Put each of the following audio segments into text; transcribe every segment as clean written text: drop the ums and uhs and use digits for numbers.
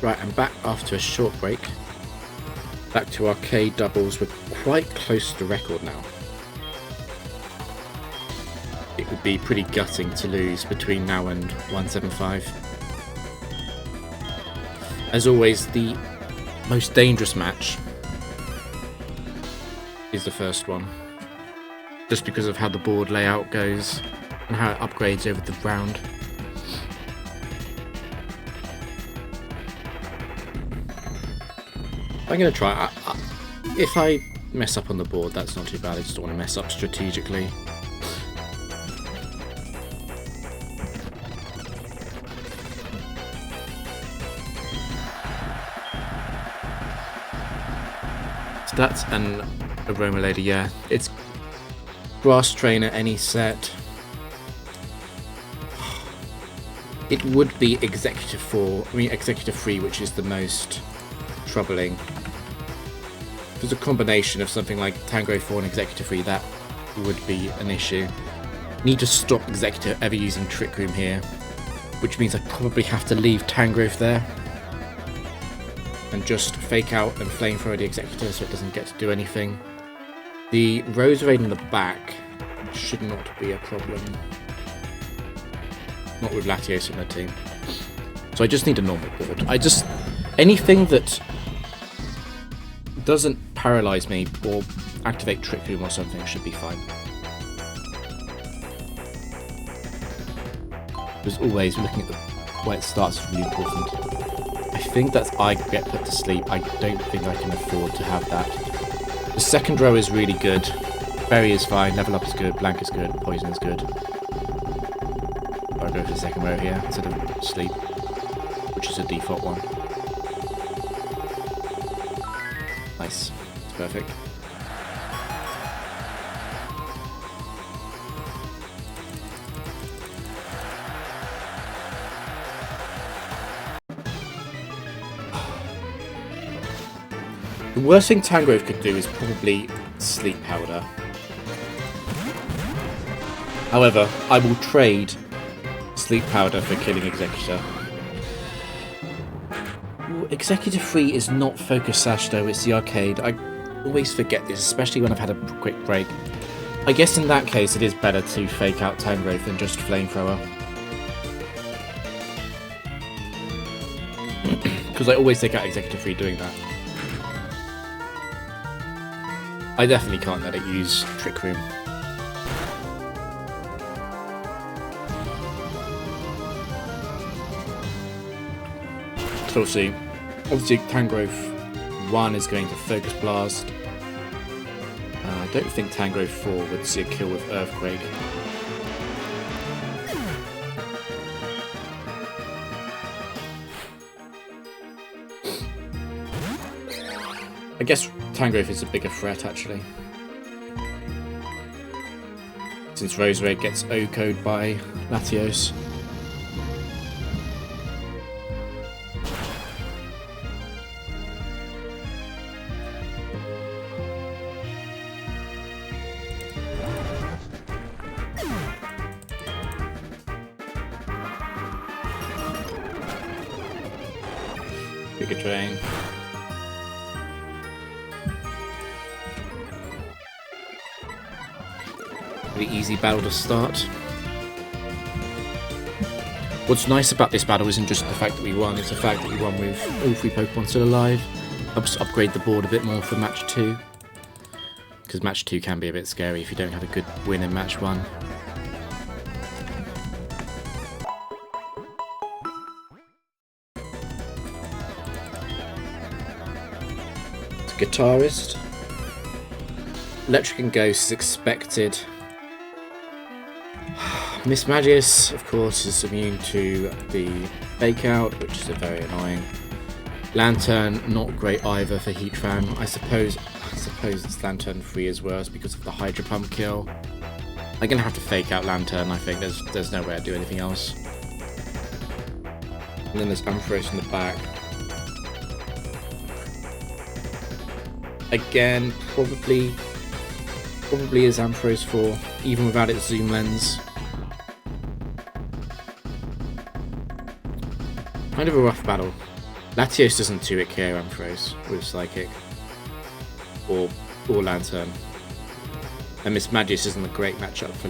Right, I'm back after a short break. Back to arcade doubles. We're quite close to the record now. It would be pretty gutting to lose between now and 175. As always, the most dangerous match is the first one. Just because of how the board layout goes and how it upgrades over the round. I'm going to try. If I mess up on the board, that's not too bad. I just don't want to mess up strategically. So that's an Aroma Lady, yeah. It's Grass Trainer, any set. It would be Executive 4, Executive 3, which is the most troubling. If there's a combination of something like Tangrowth 4 and Executive 3, that would be an issue. Need to stop Executive ever using Trick Room here, which means I probably have to leave Tangrowth there and just fake out and Flamethrower the Executor so it doesn't get to do anything. The Roserade in the back should not be a problem. Not with Latios in the team. So I just need a normal board. Anything that doesn't paralyze me or activate Trick Room or something should be fine. As always, looking at the way it starts is really important. I think that's I get put to sleep. I don't think I can afford to have that. The second row is really good. Berry is fine, Level Up is good, Blank is good, Poison is good. I'll go for the second row here instead of Sleep, which is a default one. Nice. It's perfect. The worst thing Tangrowth could do is probably Sleep Powder. However, I will trade Sleep Powder for killing Executor. Ooh, Executor 3 is not Focus Sash though, it's the arcade. I always forget this, especially when I've had a quick break. I guess in that case it is better to fake out Tangrowth than just Flamethrower. Because I always take out Executor 3 doing that. I definitely can't let it use Trick Room. So obviously Tangrowth 1 is going to Focus Blast. I don't think Tangrowth 4 would see a kill with Earthquake. I guess Tangrowth is a bigger threat actually. Since Roserade gets OHKO'd by Latios. Bigger Drain. Pretty easy battle to start. What's nice about this battle isn't just the fact that we won, it's the fact that we won with all 3 Pokemon still alive. Helps upgrade the board a bit more for match 2. Because match 2 can be a bit scary if you don't have a good win in match 1. Guitarist. Electric and Ghost is expected. Miss Magius, of course, is immune to the Fake Out, which is very annoying. Lantern, not great either for Heatran. I suppose it's Lantern 3 is worse because of the Hydro Pump kill. I'm gonna have to Fake Out Lantern, I think. There's no way I'd do anything else. And then there's Ampharos in the back. Again, probably is Ampharos 4, even without its zoom lens. Kind of a rough battle. Latios doesn't 2-hit KO Ampharos with Psychic. Or Lantern. And Mismagius isn't a great matchup for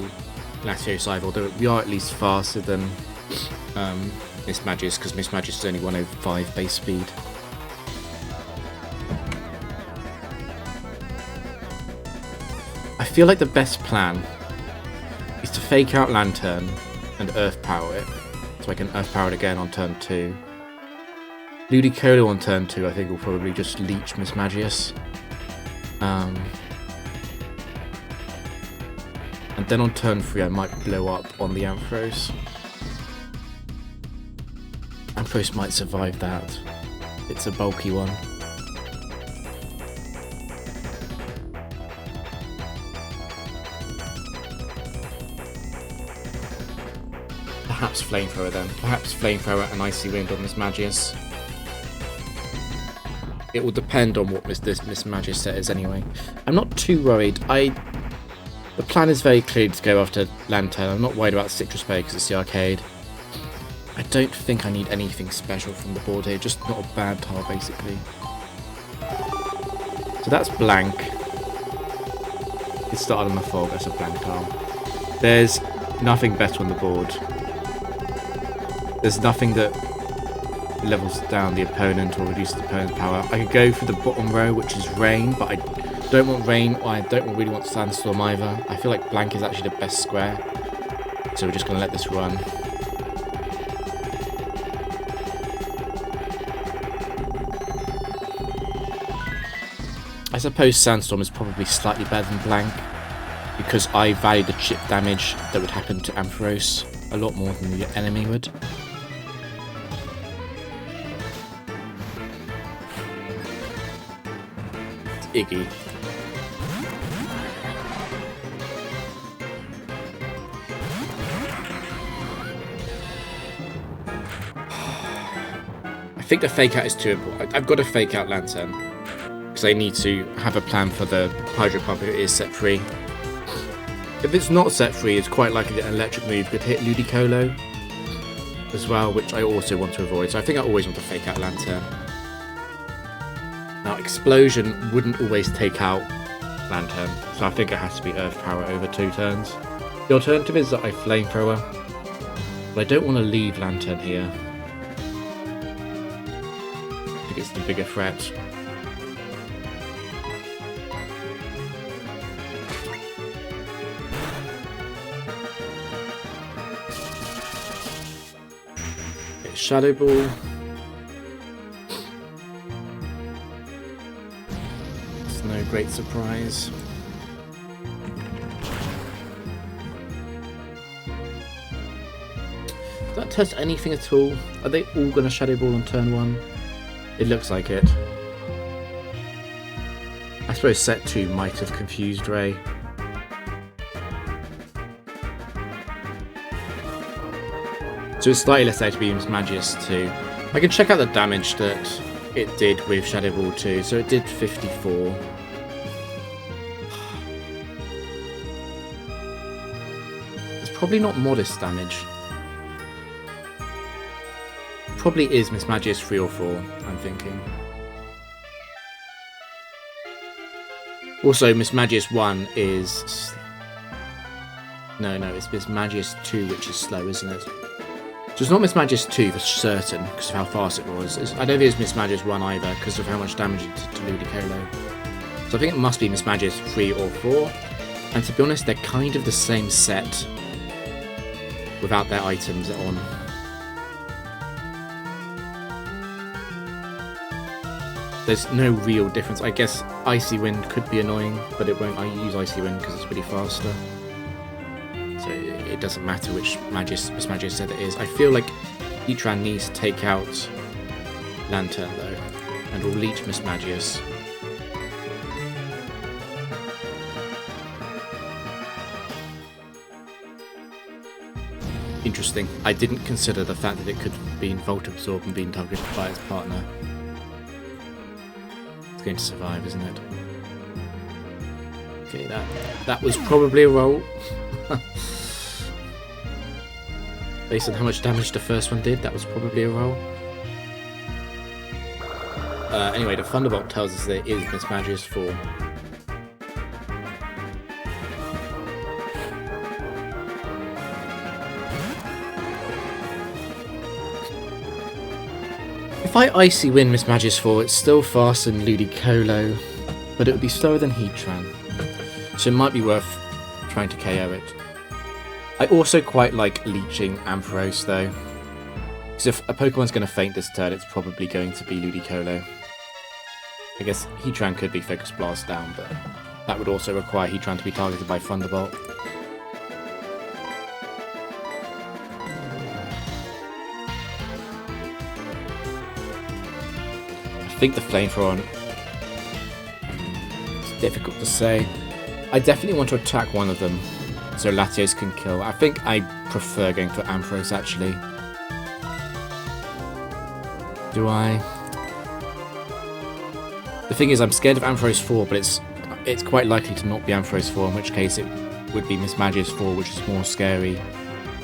Latios either, although we are at least faster than Mismagius, because Mismagius is only 105 base speed. I feel like the best plan is to fake out Lantern and Earth Power it, so I can Earth Power it again on turn 2. Ludicolo on turn 2 I think will probably just leech Mismagius. And then on turn 3 I might blow up on the Ampharos. Ampharos might survive that. It's a bulky one. Perhaps Flamethrower then. Perhaps Flamethrower and Icy Wind on Mismagius. It will depend on what this Mismagius set is anyway. I'm not too worried. The plan is very clear to go after Lantern. I'm not worried about Citrus Bay because it's the arcade. I don't think I need anything special from the board here. Just not a bad tile basically. So that's blank. It started on the fog. That's a blank tile. There's nothing better on the board. There's nothing that levels down the opponent or reduces the opponent's power. I could go for the bottom row, which is Rain, but I don't want Rain, or I don't really want Sandstorm either. I feel like blank is actually the best square, so we're just going to let this run. I suppose Sandstorm is probably slightly better than blank, because I value the chip damage that would happen to Ampharos a lot more than the enemy would. Iggy. I think the fake out is too important. I've got to fake out Lantern because I need to have a plan for the Hydro Pump if it is set free. If it's not set free, it's quite likely that an electric move could hit Ludicolo as well, which I also want to avoid. So I think I always want to fake out Lantern. Now, Explosion wouldn't always take out Lantern, so I think it has to be Earth Power over 2 turns. The alternative is that I Flamethrower, but I don't want to leave Lantern here. I think it's the bigger threat. Okay, Shadow Ball. No great surprise. Does that test anything at all? Are they all going to Shadow Ball on turn 1? It looks like it. I suppose set 2 might have confused Ray. So it's slightly less HP than Mismagius 2. I can check out the damage that it did with Shadow Ball 2. So it did 54. Probably not modest damage. Probably is Mismagius 3 or 4, I'm thinking. Also, Mismagius 1 is... No, it's Mismagius 2 which is slow, isn't it? So it's not Mismagius 2 for certain, because of how fast it was. I don't think it's Mismagius 1 either, because of how much damage it did to Ludicolo. So I think it must be Mismagius 3 or 4. And to be honest, they're kind of the same set without their items on. There's no real difference. I guess Icy Wind could be annoying, but it won't. I use Icy Wind because it's pretty faster. So it doesn't matter which Mismagius set it is. I feel like Heatran needs to take out Lantern though, and will leech Mismagius. Interesting. I didn't consider the fact that it could be Volt Absorb and being targeted by its partner. It's going to survive, isn't it? Okay, that was probably a roll. Based on how much damage the first one did, that was probably a roll. Anyway, the Thunderbolt tells us that it is Mismagius form. If I Icy Wind Mismagius 4, it's still faster than Ludicolo, but it would be slower than Heatran, so it might be worth trying to KO it. I also quite like leeching Ampharos though, because if a Pokemon's going to faint this turn, it's probably going to be Ludicolo. I guess Heatran could be Focus Blast down, but that would also require Heatran to be targeted by Thunderbolt. I think the Flamethrower, it's difficult to say. I definitely want to attack one of them so Latios can kill. I think I prefer going for Ampharos actually. Do I? The thing is, I'm scared of Ampharos 4, but it's quite likely to not be Ampharos 4, in which case it would be Mismagius 4, which is more scary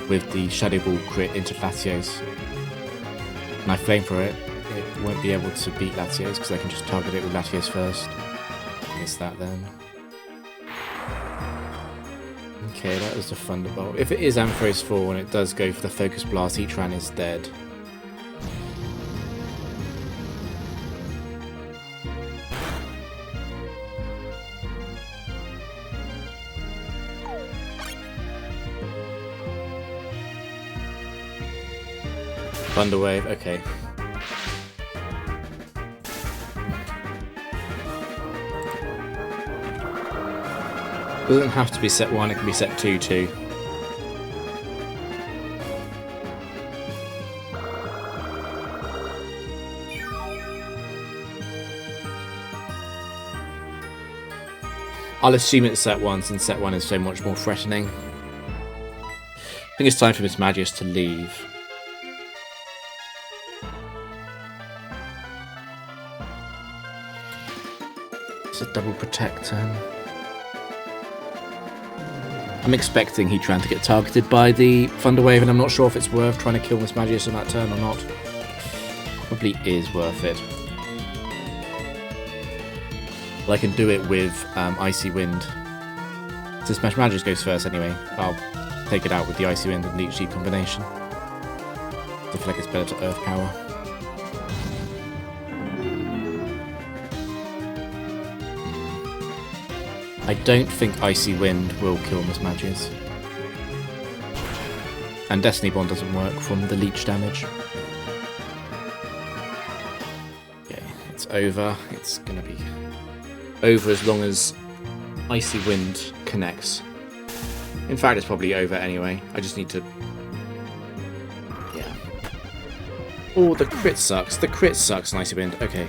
with the Shadow Ball crit into Latios. And I Flamethrower it. It won't be able to beat Latios because I can just target it with Latios first. Miss that then. Okay, that was the Thunderbolt. If it is Ampharos 4 and it does go for the Focus Blast, Heatran is dead. Thunder Wave, okay. It doesn't have to be set 1, it can be set 2 too. I'll assume it's set 1 since set 1 is so much more threatening. I think it's time for Mismagius to leave. It's a double protect turn. I'm expecting Heatran to get targeted by the Thunder Wave, and I'm not sure if it's worth trying to kill Mismagius on that turn or not. Probably is worth it. Well, I can do it with Icy Wind. Since Mismagius goes first anyway, I'll take it out with the Icy Wind and Leech Seed combination. I feel like it's better to Earth Power. I don't think Icy Wind will kill Mismagius. And Destiny Bond doesn't work from the leech damage. Okay, it's over. It's gonna be over as long as Icy Wind connects. In fact, it's probably over anyway. I just need to... yeah. Oh, the crit sucks. The crit sucks in Icy Wind. Okay.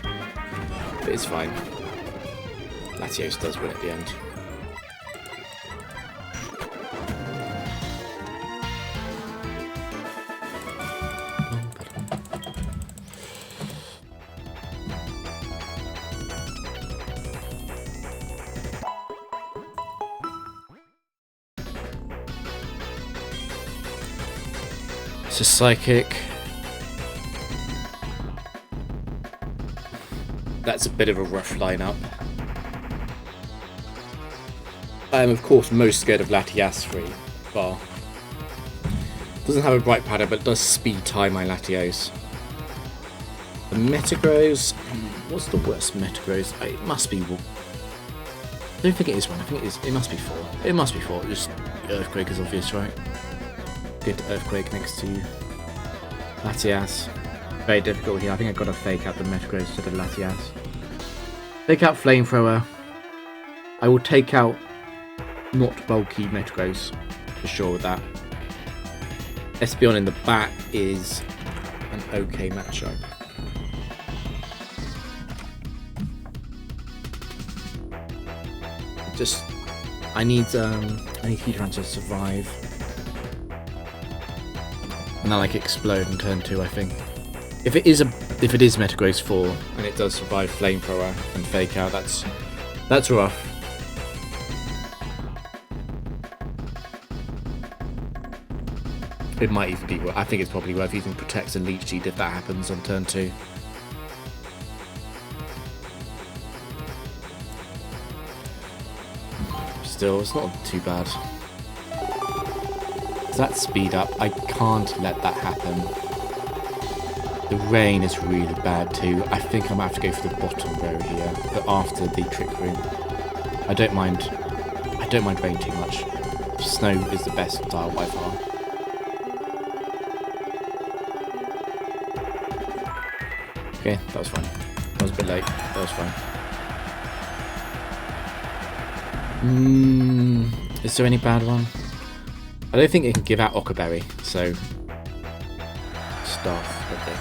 But it's fine. Latios does win at the end. It's a Psychic. That's a bit of a rough lineup. I am of course most scared of Latias 3 bar. Doesn't have a bright pattern, but does speed tie my Latios. The Metagross. What's the worst Metagross? It must be. I don't think it is one. I think it is. It must be 4. It must be 4. Just Earthquake is obvious, right? Good Earthquake next to Latias. Very difficult here. I think I've got to fake out the Metagross to the Latias. Take out Flamethrower. I will take out not bulky Metagross for sure with that. Espeon in the back is an okay matchup. Just I need Heatran to survive. And then like explode in turn 2, I think. If it is Metagross 4 and it does survive Flamethrower and fake out, that's rough. It might even be worth. I think it's probably worth using Protect and Leech Seed if that happens on turn 2. still. It's not too bad. That speed up, I can't let that happen. The rain is really bad too. I think I might have to go for the bottom row here, but after the trick room. I don't mind rain too much. Snow is the best style by far. Okay, that was fine. That was a bit late. That was fine. Is there any bad one? I don't think it can give out Ockerberry, so staff, okay.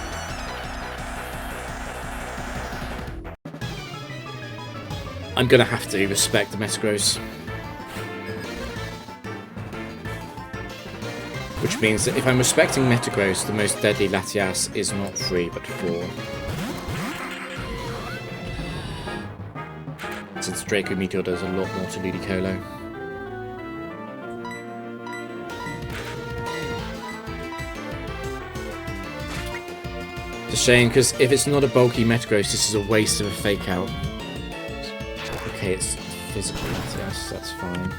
I'm gonna have to respect the Metagross. Which means that if I'm respecting Metagross, the most deadly Latias is not 3 but 4. Since Draco Meteor does a lot more to Ludicolo. It's a shame, because if it's not a bulky Metagross, this is a waste of a fake out. Okay, it's physical Latias, that's fine.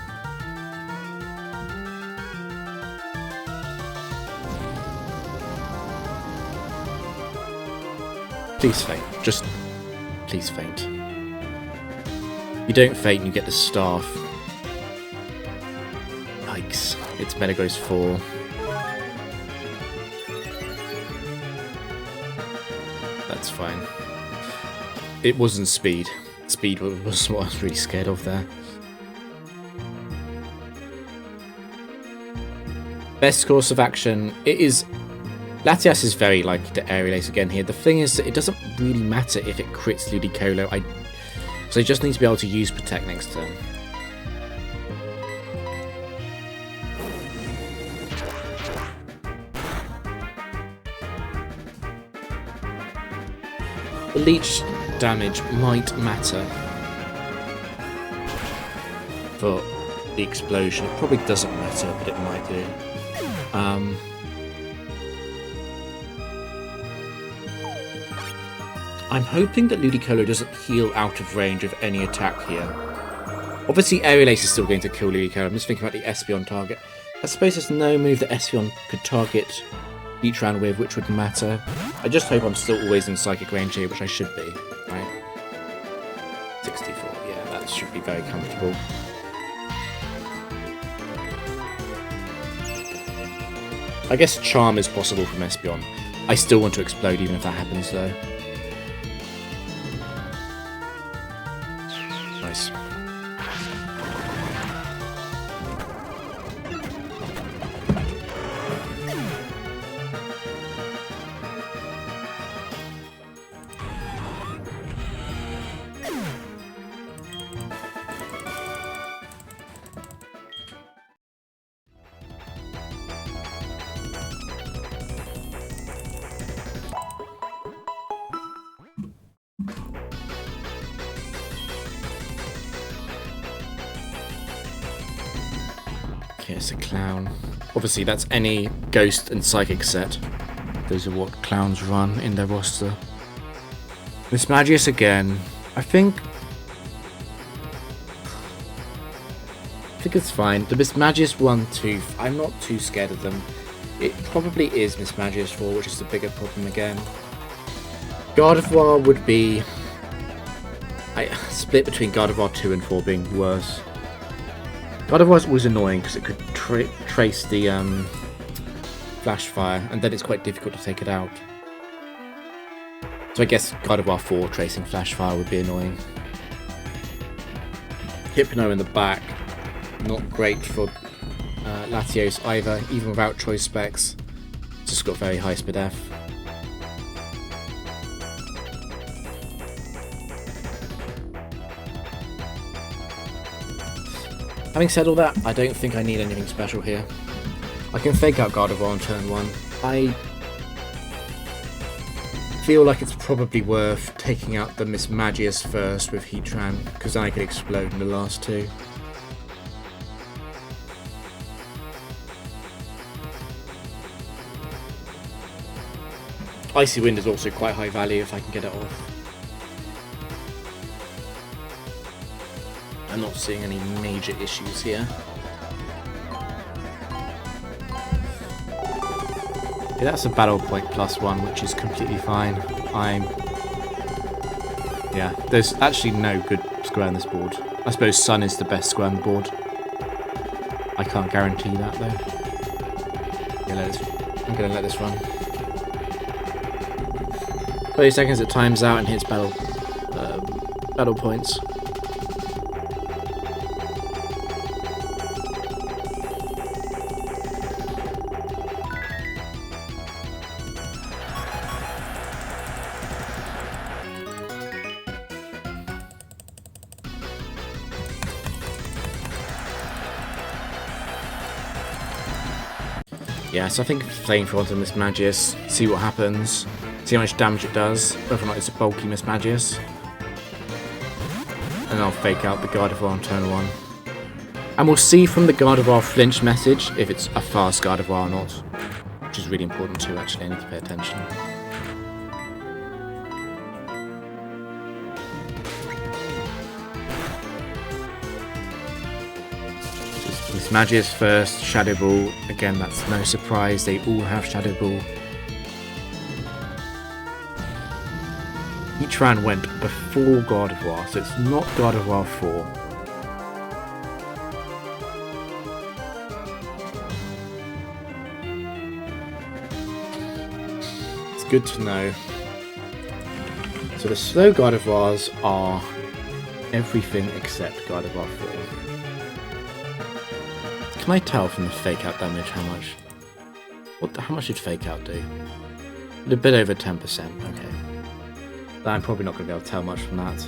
Please faint. Just please faint. You don't faint, you get the staff. Yikes. It's Metagross 4. That's fine. It wasn't speed. Speed was what I was really scared of there. Best course of action. It is... Latias is very likely to Aerial Ace again here. The thing is that it doesn't really matter if it crits Ludicolo. So I just need to be able to use Protect next turn. The leech damage might matter for the explosion. It probably doesn't matter, but it might do. I'm hoping that Ludicolo doesn't heal out of range of any attack here. Obviously, Aerial Ace is still going to kill Ludicolo. I'm just thinking about the Espeon target. I suppose there's no move that Espeon could target Heatran with, which would matter. I just hope I'm still always in Psychic range here, which I should be, right? 64, yeah, that should be very comfortable. I guess Charm is possible from Espeon. I still want to explode even if that happens, though. Nice. Okay, it's a clown. Obviously, that's any Ghost and Psychic set. Those are what clowns run in their roster. Mismagius again. I think it's fine. The Mismagius 1, 2, I'm not too scared of them. It probably is Mismagius 4, which is the bigger problem again. Gardevoir would be... I split between Gardevoir 2 and 4 being worse. Gardevoir was annoying because it could trace the Flash Fire, and then it's quite difficult to take it out. So I guess Gardevoir 4 tracing Flash Fire would be annoying. Hypno in the back, not great for Latios either, even without choice specs. It's just got very high speed F. Having said all that, I don't think I need anything special here. I can fake out Gardevoir on turn 1. I feel like it's probably worth taking out the Mismagius first with Heatran, because then I could explode in the last 2. Icy Wind is also quite high value if I can get it off. I'm not seeing any major issues here. Yeah, that's a battle point +1, which is completely fine. Yeah, there's actually no good square on this board. I suppose Sun is the best square on the board. I can't guarantee that though. Yeah, I'm gonna let this run. 30 seconds, it times out and hits battle points. Yeah, so I think Flamethrower on Miss Magius, see what happens, see how much damage it does, whether or not it's a bulky Miss Magius. And I'll fake out the Gardevoir on turn 1. And we'll see from the Gardevoir flinch message if it's a fast Gardevoir or not. Which is really important too, actually, I need to pay attention. Miss Magius first, Shadow Ball. Again, that's no surprise, they all have Shadow Ball. Heatran went before Gardevoir, so it's not Gardevoir 4. It's good to know. So the slow Gardevoirs are everything except Gardevoir 4. Can I tell from the fake out damage how much? How much did fake out do? A bit over 10%, okay. I'm probably not going to be able to tell much from that.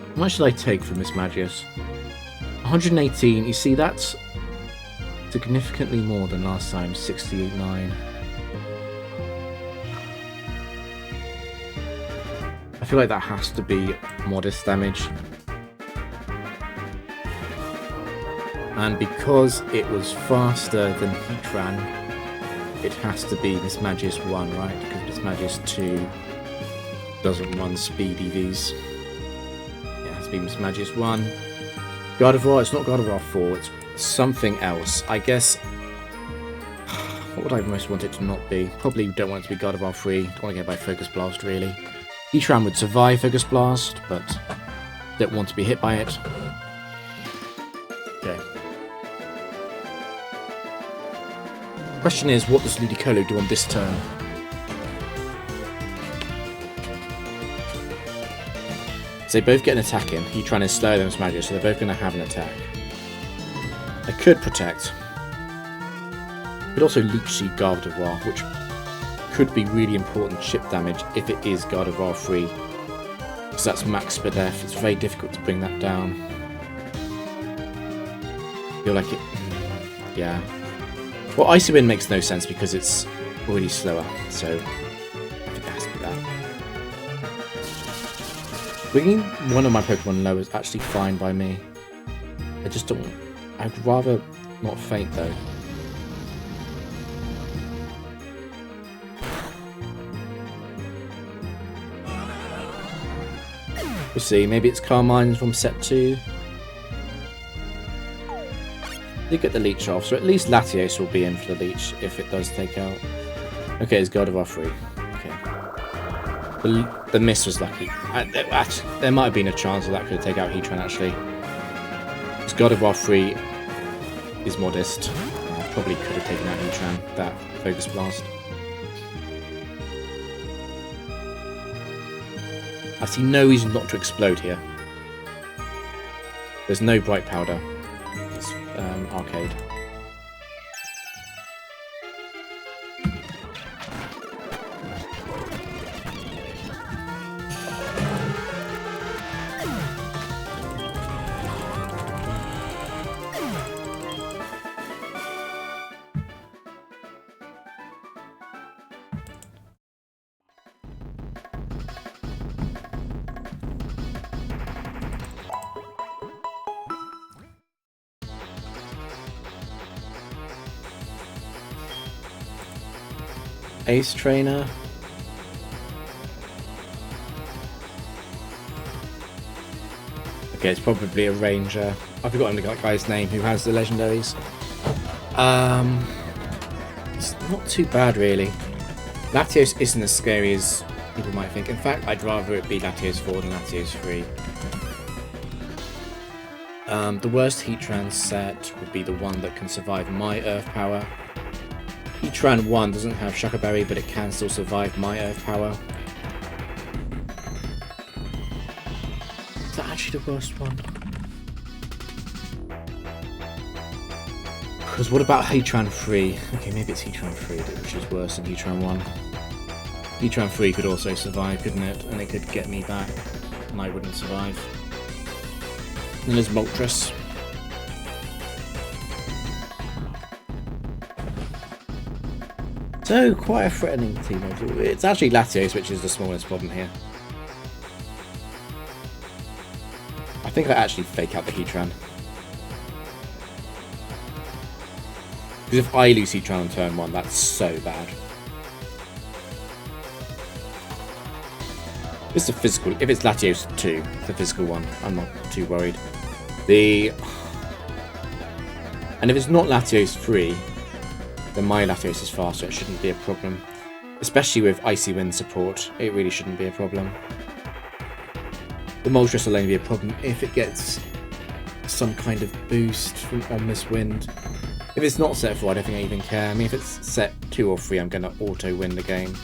How much should I take from Miss Magius? 118, you see that's significantly more than last time, 68.9. I feel like that has to be modest damage. And because it was faster than Heatran, it has to be Miss Magius 1, right? Because Miss Magius 2 doesn't run speed EVs. Yeah, it has to be Miss Magius 1. Gardevoir, it's not Gardevoir 4, it's something else. I guess, what would I most want it to not be? Probably don't want it to be Gardevoir 3, don't want to get by Focus Blast really. Heatran would survive Focus Blast, but don't want to be hit by it. Okay. Question is, what does Ludicolo do on this turn? So they both get an attack in. Heatran is slower than Miss Magius, so they're both going to have an attack. I could protect. Could also Leech Seed Gardevoir, which could be really important chip damage if it is Gardevoir 3. Because that's max Spadef. It's very difficult to bring that down. I feel like it... yeah. Well, Icy Wind makes no sense because it's already slower, so I think it has to be that. Bringing one of my Pokemon low is actually fine by me. I just don't... I'd rather not faint though. We'll see, maybe it's Carmine from set 2. Did get the leech off, so at least Latios will be in for the leech if it does take out. Okay, it's Gardevoir 3. Okay. The miss was lucky. There might have been a chance that could take out Heatran actually. Because Gardevoir 3 is modest. Probably could have taken out Heatran, that Focus Blast. I see no reason not to explode here. There's no Bright Powder. It's Arcade. Ace Trainer. Okay, it's probably a ranger. I've forgotten the guy's name who has the legendaries. It's not too bad, really. Latios isn't as scary as people might think. In fact, I'd rather it be Latios 4 than Latios 3. The worst Heatran set would be the one that can survive my Earth Power. Heatran 1 doesn't have Shucker Berry, but it can still survive my Earth Power. Is that actually the worst one? Because what about Heatran 3? Okay, maybe it's Heatran 3, which is worse than Heatran 1. Heatran 3 could also survive, couldn't it? And it could get me back, and I wouldn't survive. And there's Moltres. So, quite a threatening team. It's actually Latios, which is the smallest problem here. I think I actually fake out the Heatran. Because if I lose Heatran on turn 1, that's so bad. It's a physical. If it's Latios 2, the physical one, I'm not too worried. And if it's not Latios 3, then my Latios is faster. It shouldn't be a problem. Especially with Icy Wind support, it really shouldn't be a problem. The Moltres will only be a problem if it gets some kind of boost from Omnis Wind. If it's not set 4, I don't think I even care. I mean, if it's set 2 or 3, I'm going to auto-win the game.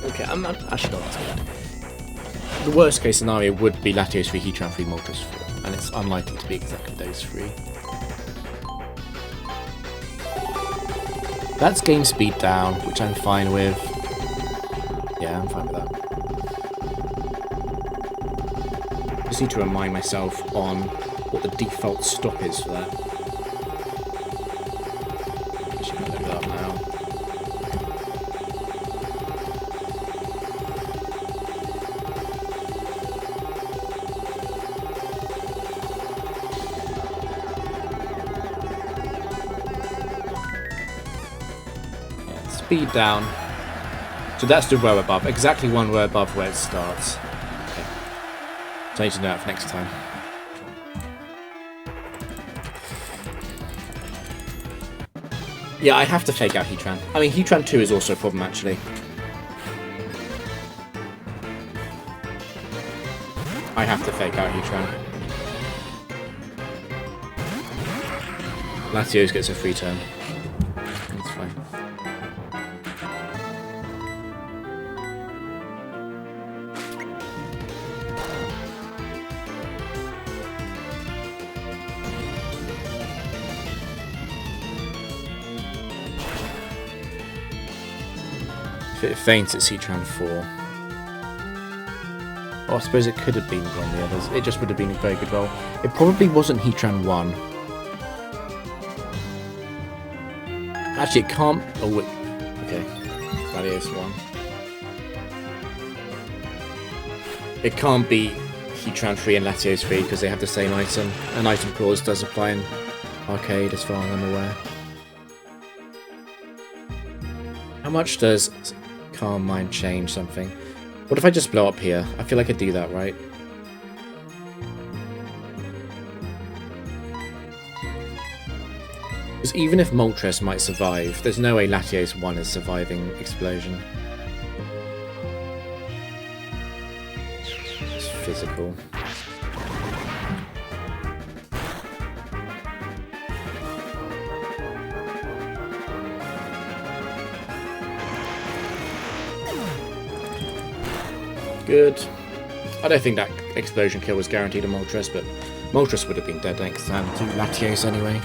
Okay, I'm actually not that scared. The worst case scenario would be Latios 3, Heatran 3, Moltres 4, and it's unlikely to be exactly those 3. That's game speed down, which I'm fine with. Yeah, I'm fine with that. Just need to remind myself on what the default stop is for that. Actually, I'm going to look it up now. Yeah, speed down. So that's the row above. Exactly one row above where it starts. Okay. So I need to know that for next time. Yeah, I have to fake out Heatran. I mean, Heatran 2 is also a problem, actually. I have to fake out Heatran. Latios gets a free turn. That's fine. If it faints, it's Heatran 4. Oh, I suppose it could have been one of the others. It just would have been a very good roll. It probably wasn't Heatran 1. Actually, it can't... Oh, wait. Okay. Latios 1. It can't be Heatran 3 and Latios 3 because they have the same item. An item clause does apply in Arcade, as far as I'm aware. How much does Calm Mind change something? What if I just blow up here? I feel like I do that, right? Because even if Moltres might survive, there's no way Latios 1 is surviving Explosion. It's physical. Good. I don't think that explosion kill was guaranteed to Moltres, but Moltres would have been dead next time to Latios anyway.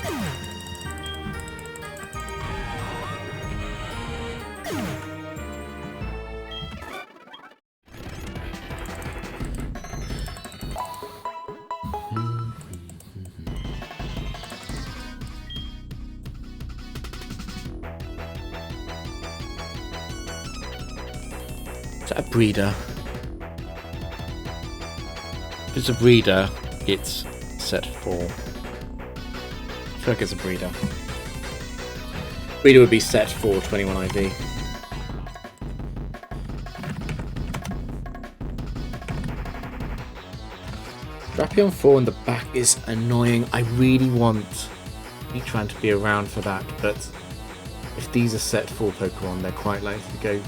Is that a breeder? If it's a breeder, it's set 4. I feel like it's a breeder. Breeder would be set for 21 IV. Drapion 4 in the back is annoying. I really want Heatran to be around for that, but if these are set 4 Pokemon, they're quite likely to go...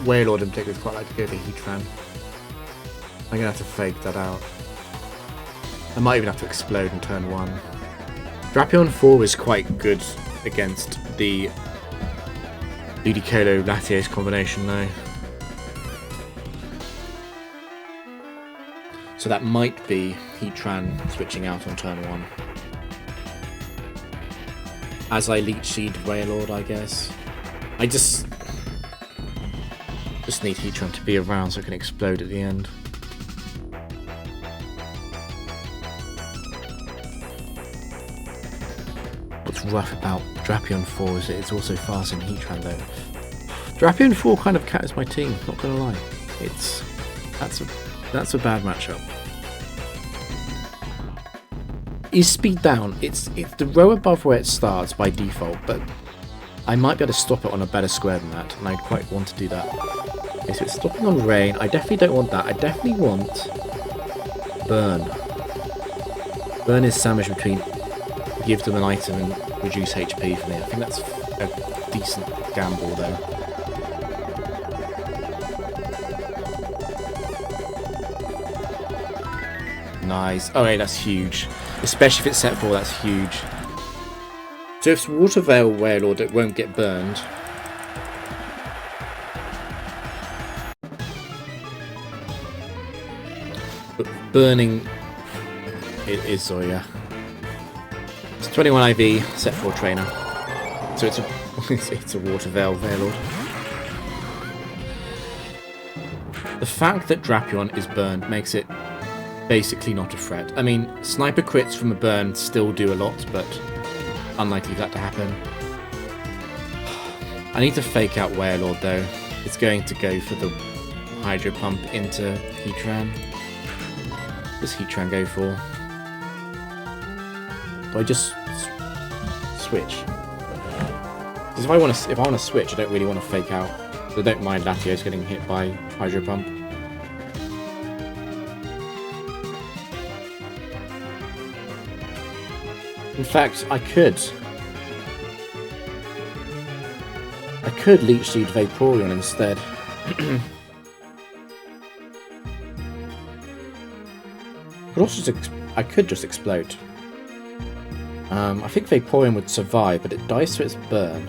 Wailord in particular is quite likely to go for Heatran. I'm going to have to fake that out. I might even have to explode in turn 1. Drapion 4 is quite good against the Ludicolo Latios combination though. So that might be Heatran switching out on turn 1. As I Leech Seed Wailord, I guess. I just need Heatran to be around so I can explode at the end. What's rough about Drapion 4 is it's also fast in Heatran though. Drapion 4 kind of catches my team, not gonna lie. That's a bad matchup. Is speed down? It's the row above where it starts by default, but I might be able to stop it on a better square than that, and I'd quite want to do that. Okay, so it's stopping on rain. I definitely don't want that. I definitely want burn. Burn is sandwiched between give them an item and reduce HP for me. I think that's a decent gamble though. Nice. Oh, hey, that's huge. Especially if it's set 4, that's huge. So if it's Water Veil Wailord, it won't get burned. But burning it is Zoya. It's 21 IV, set 4 trainer. So it's a it's a Water Veil Wailord. The fact that Drapion is burned makes it basically not a threat. I mean, sniper crits from a burn still do a lot, but unlikely for that to happen. I need to fake out Wailord though. It's going to go for the Hydro Pump into Heatran. What does Heatran go for? Do I just switch? Because if I want to switch, I don't really want to fake out. So I don't mind Latios getting hit by Hydro Pump. In fact, I could Leech Seed Vaporeon instead. I could just explode. I think Vaporeon would survive, but it dies to its burn.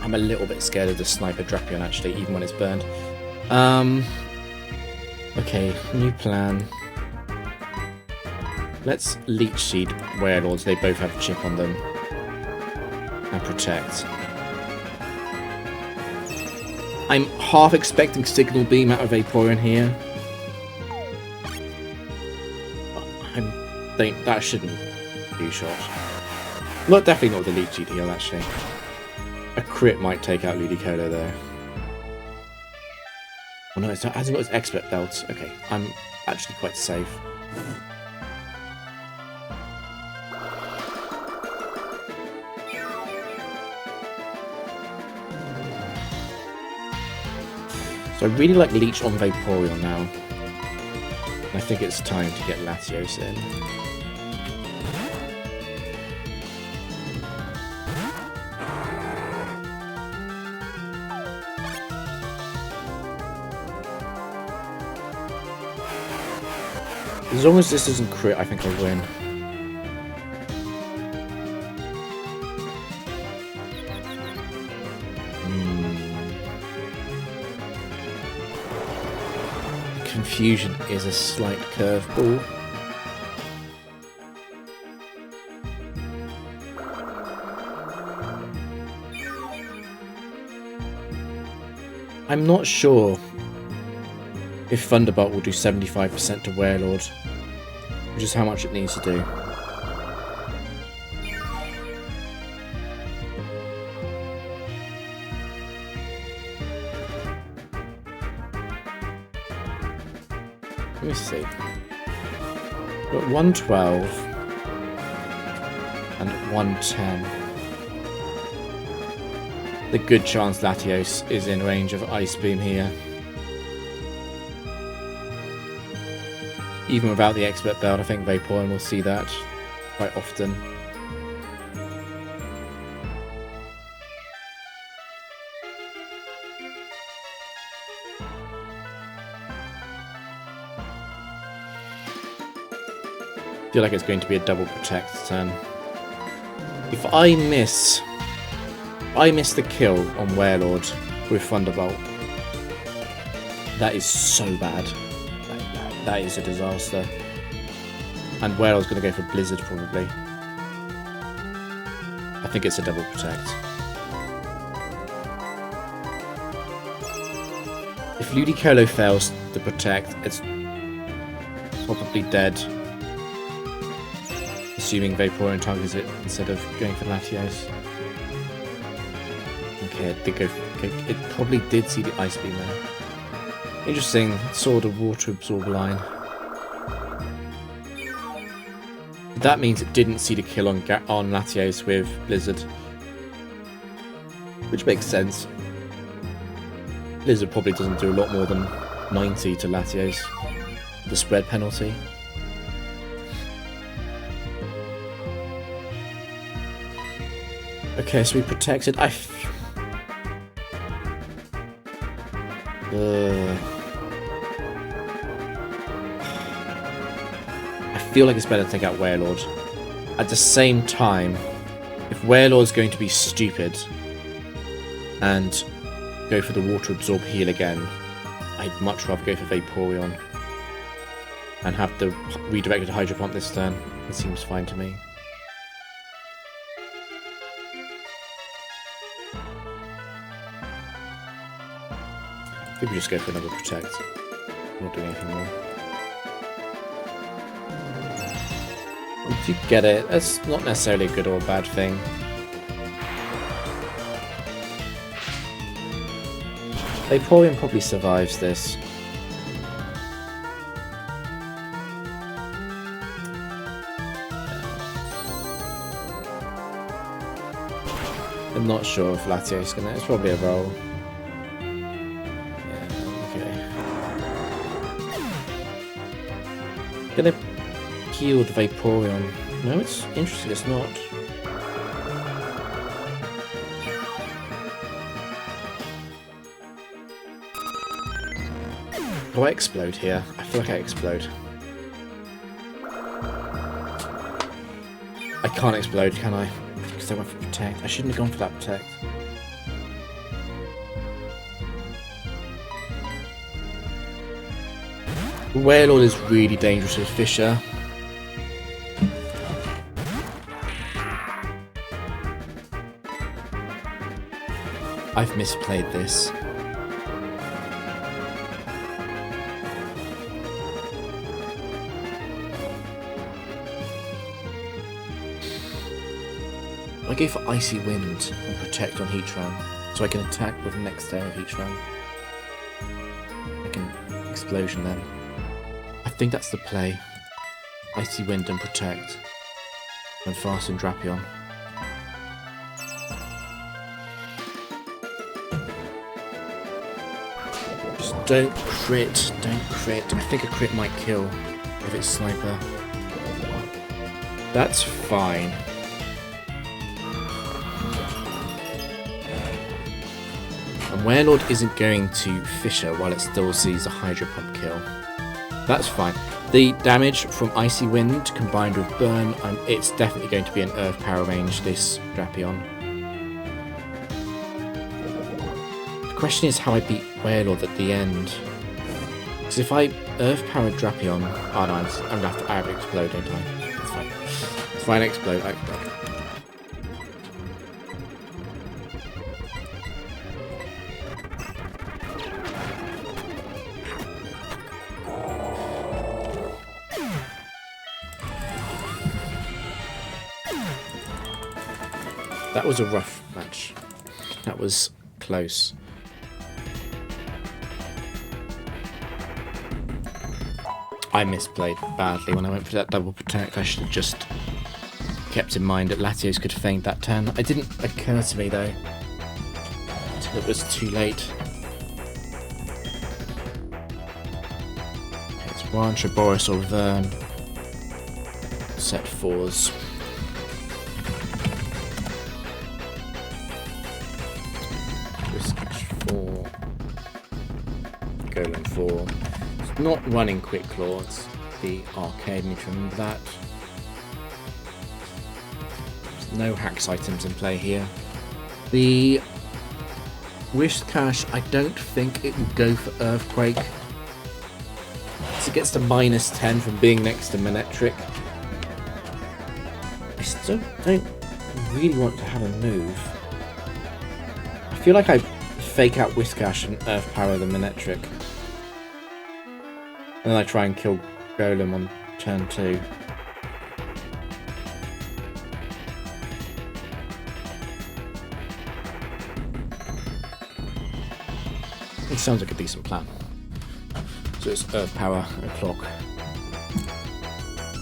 I'm a little bit scared of the Sniper Drapion actually, even when it's burned. Okay, new plan. Let's Leech Seed Wailords, they both have a chip on them. And Protect. I'm half expecting Signal Beam out of Vaporeon here. That shouldn't do shot. Not definitely not the Leech Seed heal actually. A crit might take out Ludicolo though. Oh no, it hasn't got its expert belt. Okay, I'm actually quite safe. So I really like Leech on Vaporeon now. I think it's time to get Latios in. As long as this doesn't crit, I think I'll win. Confusion is a slight curveball. I'm not sure if Thunderbolt will do 75% to Wailord, which is how much it needs to do. Let me see. We're at 112 and 110. The good chance Latios is in range of Ice Beam here. Even without the expert belt, I think Vaporeon will see that quite often. I feel like it's going to be a double protect turn. If I miss the kill on Warlord with Thunderbolt, that is so bad. That is a disaster. And Warlord's going to go for Blizzard probably. I think it's a double protect. If Ludicolo fails to protect, it's probably dead. Assuming Vaporeon targets it instead of going for Latios. Okay, it probably did see the Ice Beam there. Interesting, saw the Water Absorb line. That means it didn't see the kill on Latios with Blizzard. Which makes sense. Blizzard probably doesn't do a lot more than 90 to Latios. The spread penalty. Okay, so we protected. I feel like it's better to take out Warlord. At the same time, if Warlord's going to be stupid and go for the Water Absorb heal again, I'd much rather go for Vaporeon and have the redirected Hydro Pump this turn. It seems fine to me. Maybe just go for another protect. I'm not doing anything more. If you get it, that's not necessarily a good or a bad thing. Vaporeon probably survives this. I'm not sure if Latios is gonna. It's probably a roll. Gonna heal the Vaporeon. No, it's interesting, it's not. Do I explode here? I feel like I explode. I can't explode, can I? Because I went for protect. I shouldn't have gone for that protect. Warlord is really dangerous with Fissure. I've misplayed this. I go for Icy Wind and protect on Heatran, so I can attack with the next day of Heatran. I can Explosion then. I think that's the play. Icy Wind and protect. And fasten Drapion. Just don't crit. Don't crit. I think a crit might kill if it's Sniper. That's fine. And Warlord isn't going to Fissure while it still sees a Hydro Pump kill. That's fine. The damage from Icy Wind combined with Burn, it's definitely going to be an Earth Power range, this Drapion. The question is how I beat Warlord at the end. Because if I Earth Powered Drapion... Oh no, I'm going to have to explode, don't I? It's fine. It's fine, I explode. That was a rough match. That was close. I misplayed badly when I went for that double protect. I should have just kept in mind that Latios could feint that turn. It didn't occur to me though. It was too late. It's Rancher, Boris or Vern. Set 4s. Whiscash 4. Golem 4. It's not running Quick Claw, it's the arcade, need to remember that. There's no hacks items in play here. The Whiscash, I don't think it will go for Earthquake. So it gets to -10 from being next to Manectric. I still don't really want to have a move. I feel like I fake out Whiscash and Earth Power the Manectric. And then I try and kill Golem on turn 2. It sounds like a decent plan. So it's Earth Power o'clock.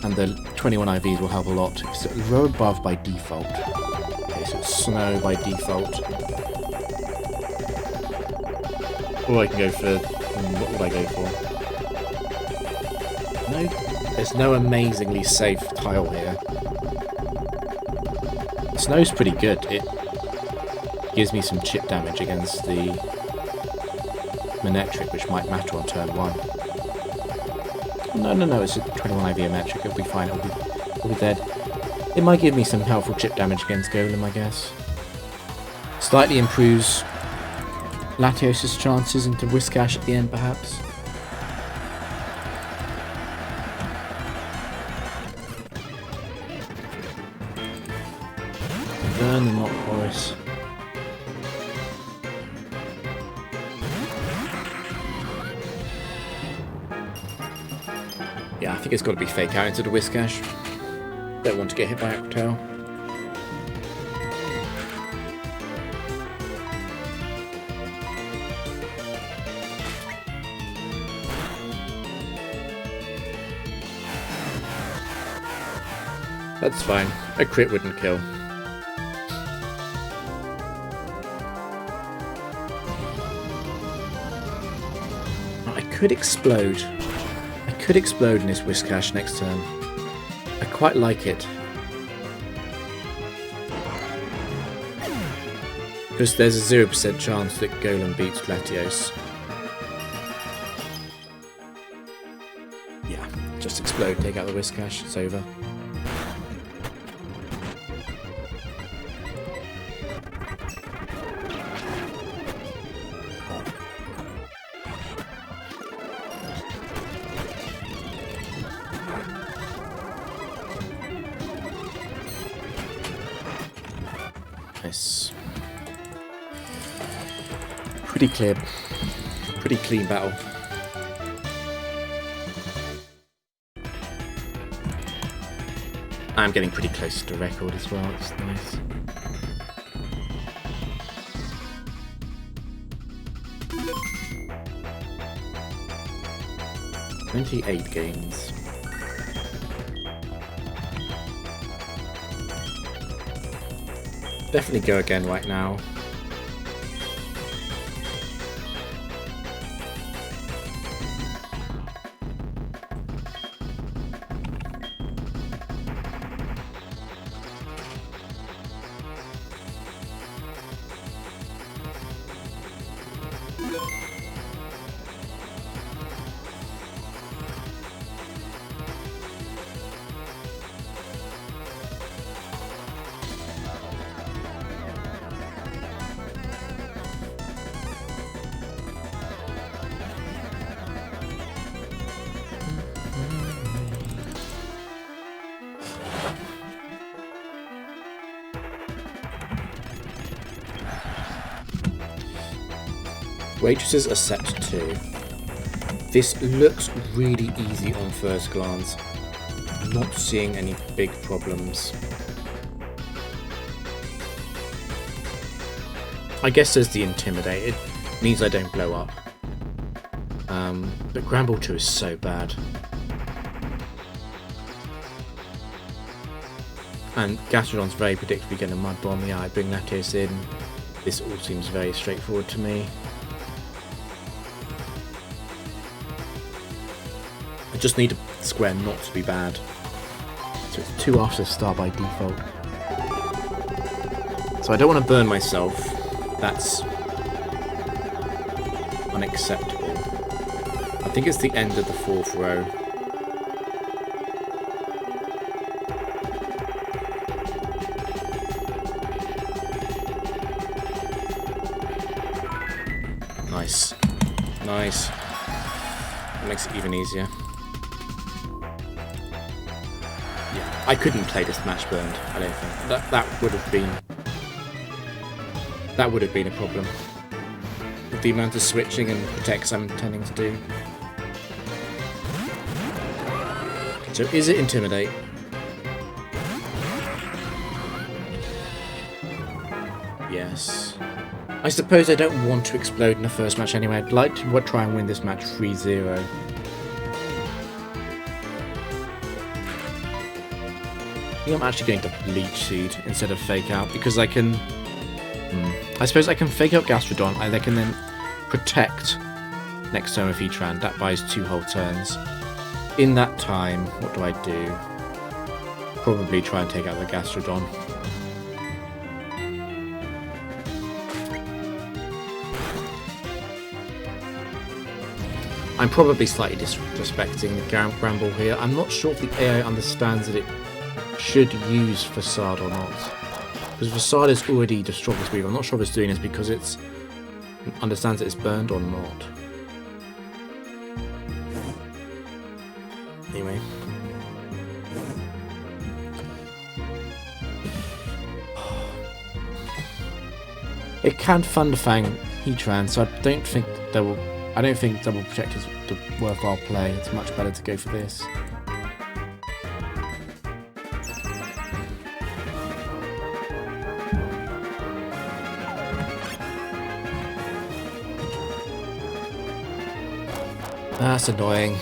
And the 21 IVs will help a lot. So row above by default. Okay, so it's Snow by default. Or I can go for... what would I go for? No, there's no amazingly safe tile here. Snow's pretty good. It gives me some chip damage against the Manectric, which might matter on turn 1. No, it's a 21 IV Manectric, it'll be fine, it'll be dead. It might give me some helpful chip damage against Golem, I guess. Slightly improves Latios' chances into Whiscash at the end, perhaps. Vern and not Boris. Yeah, I think it's got to be fake out into the Whiscash. Don't want to get hit by Aqua Tail. That's fine. A crit wouldn't kill. I could explode. I could explode in this Whiscash next turn. I quite like it. Because there's a 0% chance that Golem beats Latios. Yeah, just explode, take out the Whiscash, it's over. Nice. Pretty clear. Pretty clean battle. I'm getting pretty close to the record as well, it's nice. "28 games. Definitely go again right now. Waitresses are set to 2. This looks really easy on first glance. I'm not seeing any big problems. I guess there's the Intimidate. It means I don't blow up. But Granbull 2 is so bad. And Gastrodon's very predictably going to Mud Bomb. Yeah, I bring Latios in. This all seems very straightforward to me. I just need a square not to be bad. So it's 2 after star by default. So I don't want to burn myself. That's unacceptable. I think it's the end of the 4th row. Nice. Nice. That makes it even easier. Yeah, I couldn't play this match burned, I don't think. That would have been a problem. With the amount of switching and protects I'm intending to do. So is it Intimidate? Yes. I suppose I don't want to explode in the first match anyway. I'd like to try and win this match 3-0. I think I'm actually going to Leech Seed instead of Fake Out because I can... I suppose I can Fake Out Gastrodon and I can then protect next turn with Heatran. That buys 2 whole turns. In that time, what do I do? Probably try and take out the Gastrodon. I'm probably slightly disrespecting the Gramble here. I'm not sure if the AI understands that it should use Facade or not. Because Facade is already the strongest move. I'm not sure if it's doing this because it understands that it's burned or not. Anyway. It can Thunderfang Heatran, so I don't think Double Protect is the worthwhile play. It's much better to go for this. That's annoying.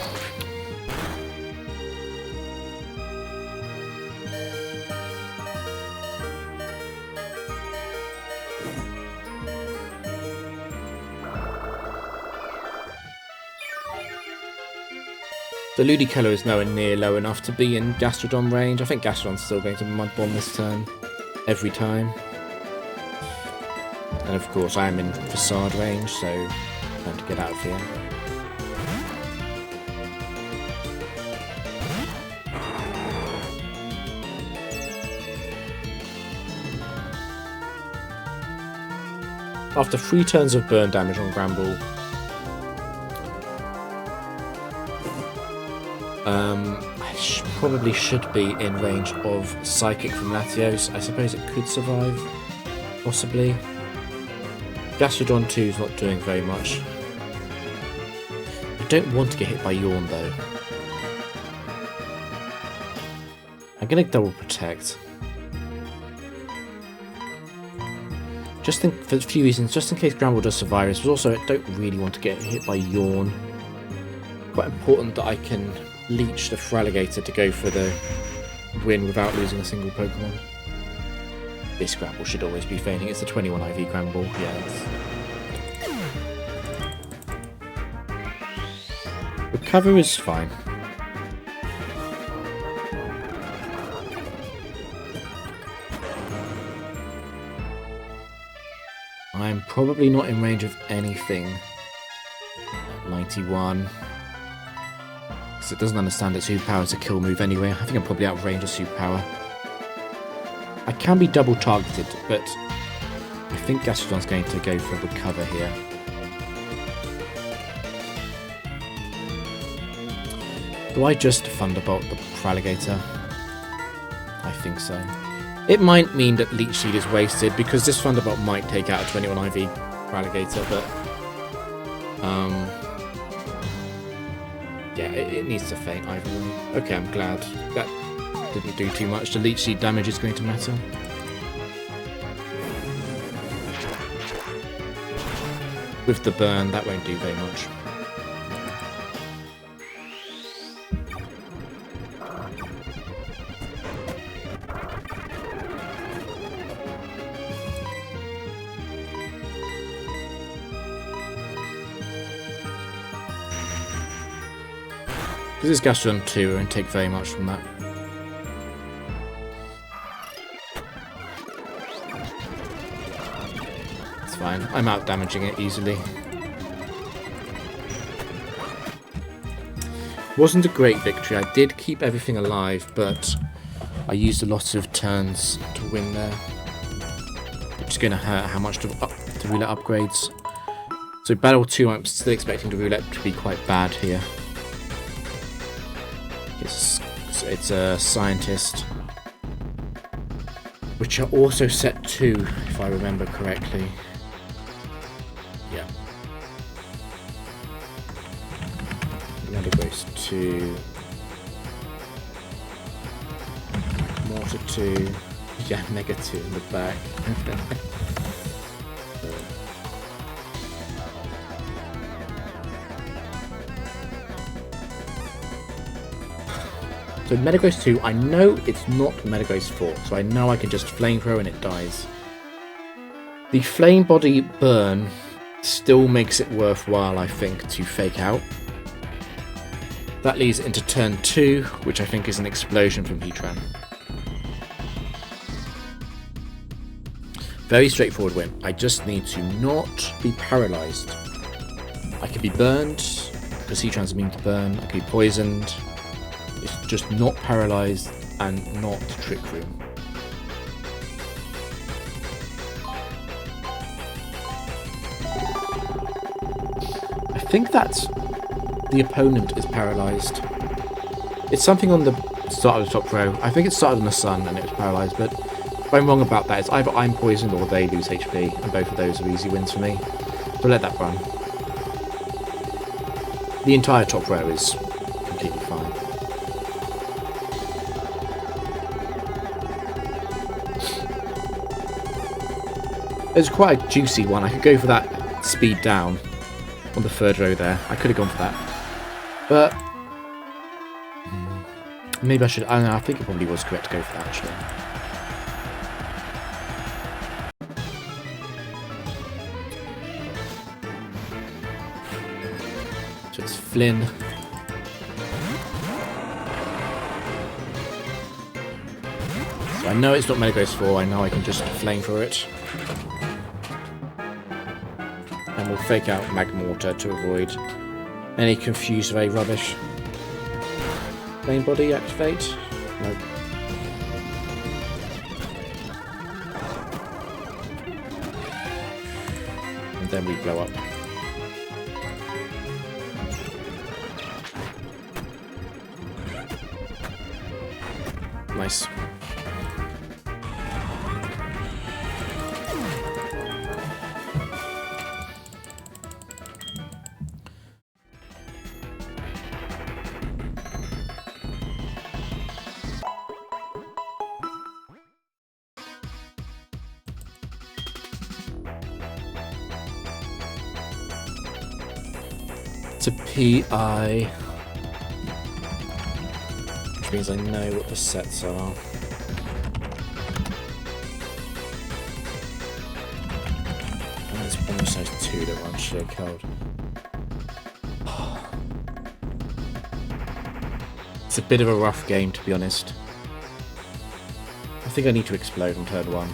The Ludicolo is nowhere near low enough to be in Gastrodon range. I think Gastrodon's still going to Mud Bomb this turn. Every time. And of course I am in Facade range, so time to get out of here. After 3 turns of burn damage on Gramble, I probably should be in range of Psychic from Latios. I suppose it could survive, possibly. Gastrodon 2 is not doing very much. I don't want to get hit by Yawn though. I'm going to Double Protect. Just for a few reasons, just in case Gramble does survive this, but also I don't really want to get hit by Yawn. Quite important that I can leech the Feraligatr to go for the win without losing a single Pokemon. This Gramble should always be failing. It's the 21 IV Gramble, yes. Recover is fine. I'm probably not in range of anything at 91. Because it doesn't understand its Superpower is a kill move anyway. I think I'm probably out of range of Superpower. I can be double targeted, but I think Gastrodon's going to go for Recover here. Do I just Thunderbolt the Feraligatr? I think so. It might mean that Leech Seed is wasted, because this Thunderbolt might take out a 21 IV Feraligatr, but yeah, it needs to faint either way. Okay, I'm glad. That didn't do too much. The Leech Seed damage is going to matter. With the burn, that won't do very much. Because it's Gastron 2, I won't take very much from that. It's fine. I'm out damaging it easily. Wasn't a great victory. I did keep everything alive, but I used a lot of turns to win there. Which is going to hurt how much the roulette upgrades. So Battle 2, I'm still expecting the roulette to be quite bad here. It's a scientist. Which are also set 2, if I remember correctly. Yeah. Metagross 2. Mortar 2. Yeah, Mega 2 in the back. So Metagross 2, I know it's not Metagross 4, so I know I can just Flamethrower and it dies. The Flame Body burn still makes it worthwhile, I think, to fake out. That leads into turn 2, which I think is an explosion from Heatran. Very straightforward win. I just need to not be paralysed. I could be burned, because Heatran's immune to burn. I could be poisoned. It's just not paralysed and not Trick Room. I think that's the opponent is paralysed. It's something on the start of the top row. I think it started on the sun and it was paralysed, but if I'm wrong about that, it's either I'm poisoned or they lose HP, and both of those are easy wins for me. So let that run. The entire top row is completely fine. It's quite a juicy one. I could go for that speed down on the third row there. I could have gone for that. But maybe I should. I don't know. I think it probably was correct to go for that actually. So it's Flynn. So I know it's not Metagross 4. I know I can just Flamethrower it. And we'll fake out Magmortar to avoid any confused ray rubbish. Main body activate? Nope. And then we blow up. Nice. To PI, which means I know what the sets are. And it's almost those 2 that run sheer cold. It's a bit of a rough game, to be honest. I think I need to explode on turn 1.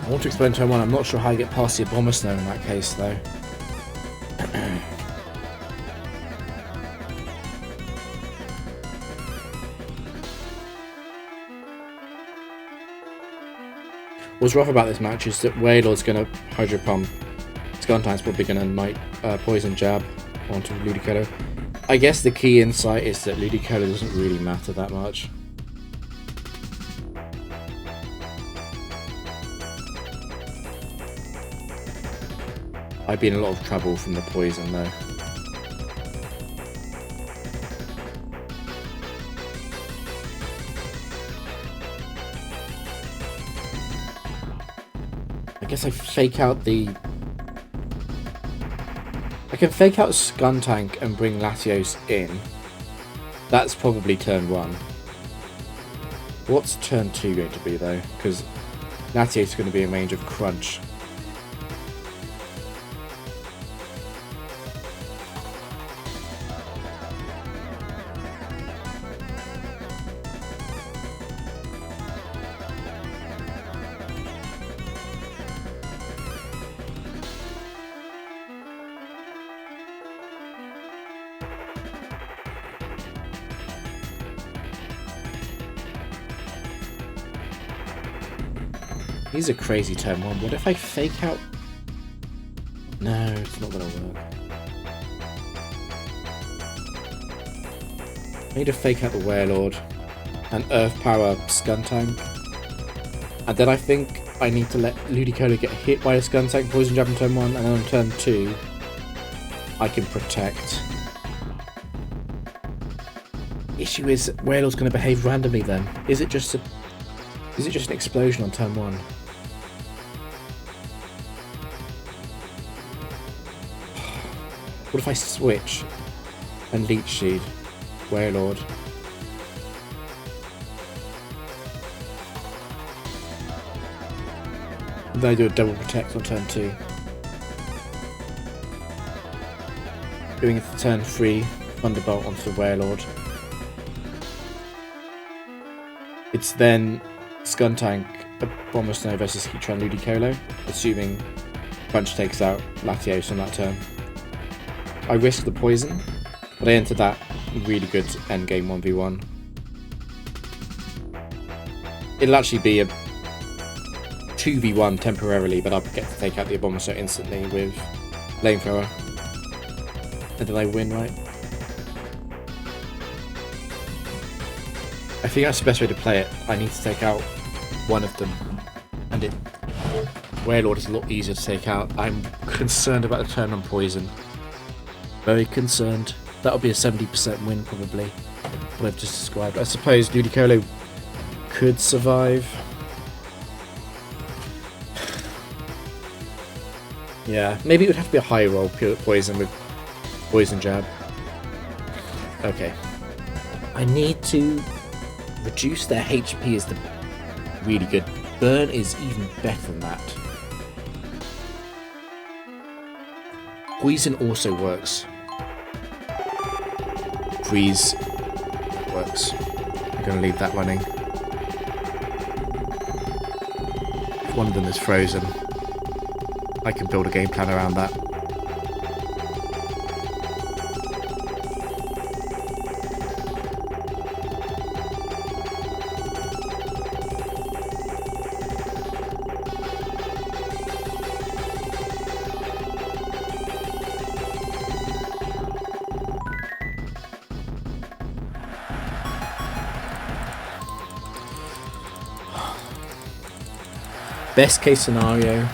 I want to explain turn 1. I'm not sure how you get past the Abomasnow in that case, though. What's rough about this match is that Wailord's going to Hydro Pump. Skuntank's probably going to Poison Jab onto Ludicolo. I guess the key insight is that Ludicolo doesn't really matter that much. I'd be in a lot of trouble from the poison though. I guess I fake out the... I can fake out Skuntank and bring Latios in. That's probably turn 1. What's turn 2 going to be, though? Because Latios is going to be in range of Crunch. He's a crazy turn 1. What if I fake out? No, it's not going to work. I need to fake out the Warlord and Earth Power Skuntank. And then I think I need to let Ludicolo get hit by a Skuntank, Poison Jab on turn 1, and then on turn 2 I can protect. Issue is, Warlord's going to behave randomly then. Is it just an explosion on turn 1? What if I switch and Leech Seed Warlord? And then I do a double protect on turn 2. Doing it for turn 3, Thunderbolt onto the Warlord. It's then Skuntank, Abomasnow versus Heatran Ludicolo, assuming Crunch takes out Latios on that turn. I risk the poison, but I enter that really good endgame 1v1. It'll actually be a 2v1 temporarily, but I'll get to take out the Abomasnow instantly with Flamethrower. And then I win, right? I think that's the best way to play it. I need to take out one of them, and Warlord is a lot easier to take out. I'm concerned about the turn on poison. Very concerned. That'll be a 70% win probably, what I've just described. I suppose Ludicolo could survive. Yeah, maybe it would have to be a high roll pure poison with Poison Jab. Okay. I need to reduce their HP is the really good. Burn is even better than that. Poison also works. Freeze works. I'm going to leave that running. If one of them is frozen, I can build a game plan around that. Best case scenario,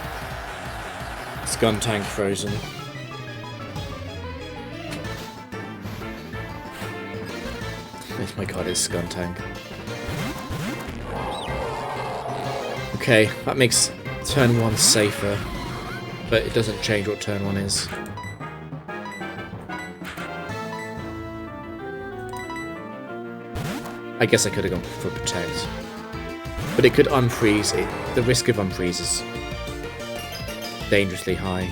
Skuntank frozen. Oh my god, it's Skuntank. Okay, that makes turn 1 safer, but it doesn't change what turn 1 is. I guess I could have gone for protect. But it could unfreeze it. The risk of unfreeze is dangerously high.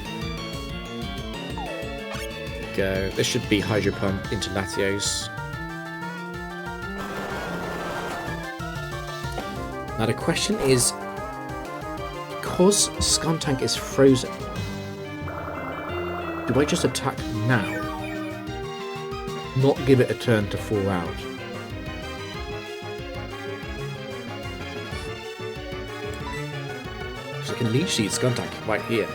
Go. This should be Hydro Pump into Latios. Now the question is, because Skuntank is frozen, do I just attack now? Not give it a turn to fall out? I can Leech Seed Skuntank right here.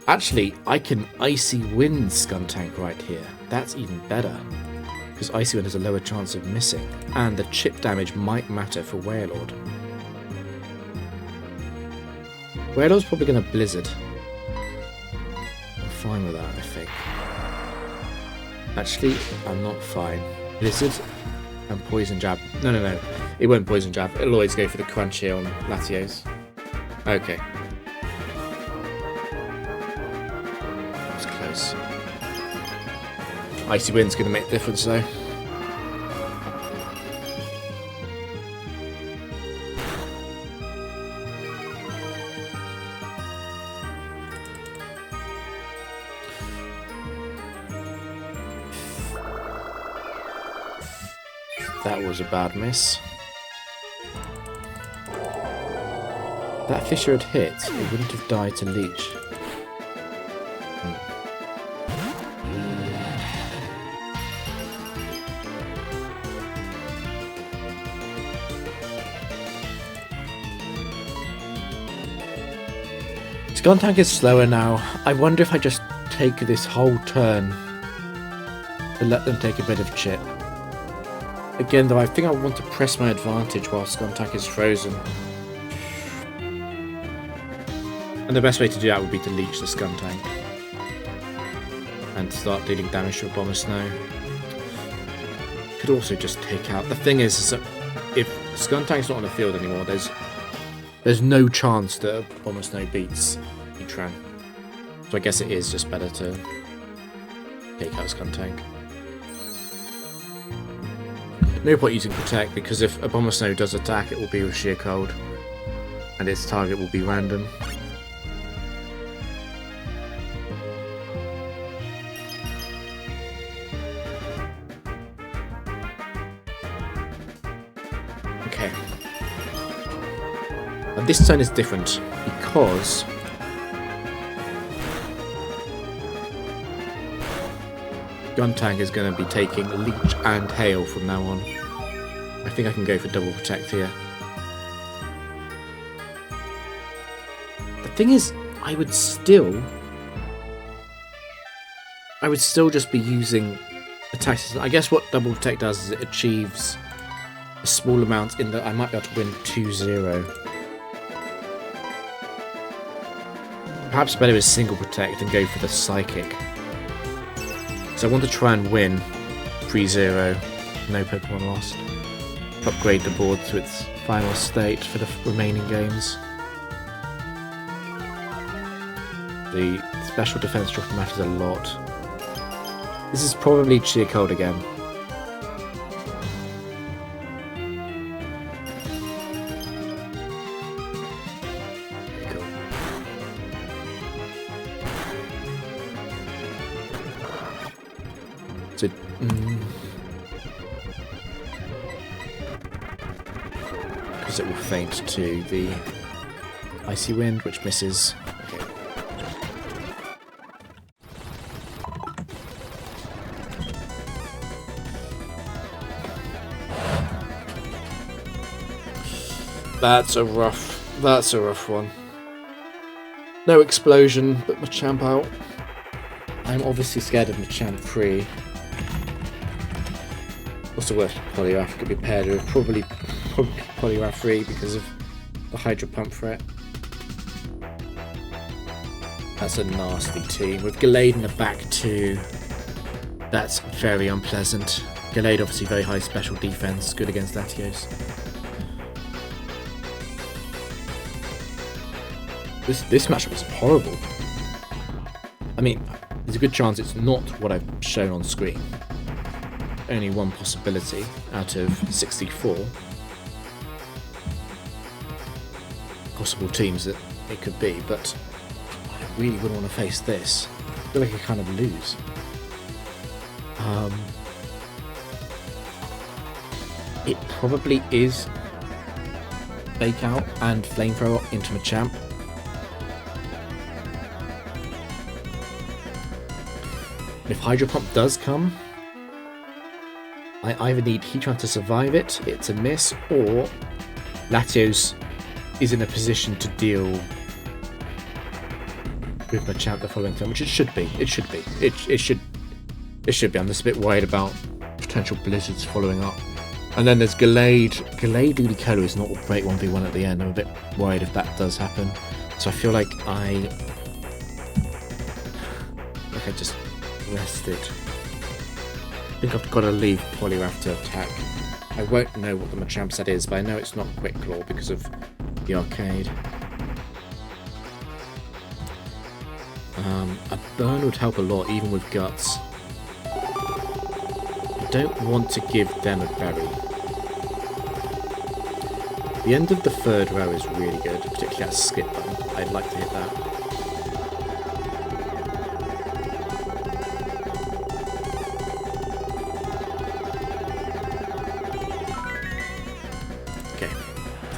Actually, I can Icy Wind Skuntank right here. That's even better, because Icy Wind has a lower chance of missing, and the chip damage might matter for Warlord. Warlord's probably going to Blizzard. I'm fine with that, I think. Actually, I'm not fine. Blizzard and Poison Jab. No. It won't Poison Jab. It'll always go for the Crunch here on Latios. Okay. That was close. Icy Wind's going to make a difference though. That was a bad miss. That Fissure had hit, it wouldn't have died to Leech. Skuntank is slower now. I wonder if I just take this whole turn to let them take a bit of chip. Again though, I think I want to press my advantage while Skuntank is frozen. And the best way to do that would be to leech the Skuntank. And start dealing damage to Abomasnow. Could also just take out... The thing is that if Skuntank's not on the field anymore, there's no chance that Abomasnow beats Heatran. So I guess it is just better to take out Skuntank. No point using Protect, because if Abomasnow does attack, it will be with Sheer Cold. And its target will be random. Okay. And this turn is different, because Skuntank is going to be taking Leech and Hail from now on. I think I can go for double Protect here. The thing is, I would still just be using attacks. I guess what double Protect does is it achieves a small amount in that I might be able to win 2-0. Perhaps better is single Protect and go for the Psychic. So I want to try and win 3-0, no Pokemon lost. Upgrade the board to its final state for the remaining games. The special defense drop matters a lot. This is probably Sheer Cold again. Because it will faint to the Icy Wind, which misses. Okay. That's a rough one. No explosion, but Machamp out. I'm obviously scared of Machamp 3. Also worth Poliwrath could be paired with probably Poliwrath 3 because of the Hydro Pump threat. That's a nasty team. With Gallade in the back too, that's very unpleasant. Gallade obviously very high special defense, good against Latios. This matchup is horrible. I mean, there's a good chance it's not what I've shown on screen. Only one possibility out of 64 possible teams that it could be, but I really wouldn't want to face this. I feel like I kind of lose. It probably is Fake Out and Flamethrower into Machamp. If Hydro Pump does come, I either need Heatran to survive it, it's a miss, or Latios is in a position to deal with Machamp the following turn, which it should be. It should be. It should be. I'm just a bit worried about potential blizzards following up. And then there's Gallade. Gallade Ludicolo is not a great 1v1 at the end. I'm a bit worried if that does happen. So I feel like I just rested. I think I've got to leave Poliwrath to attack. I won't know what the Machamp set is, but I know it's not Quick Claw because of the arcade. A burn would help a lot, even with Guts. I don't want to give them a berry. The end of the third row is really good, particularly that skip button. I'd like to hit that.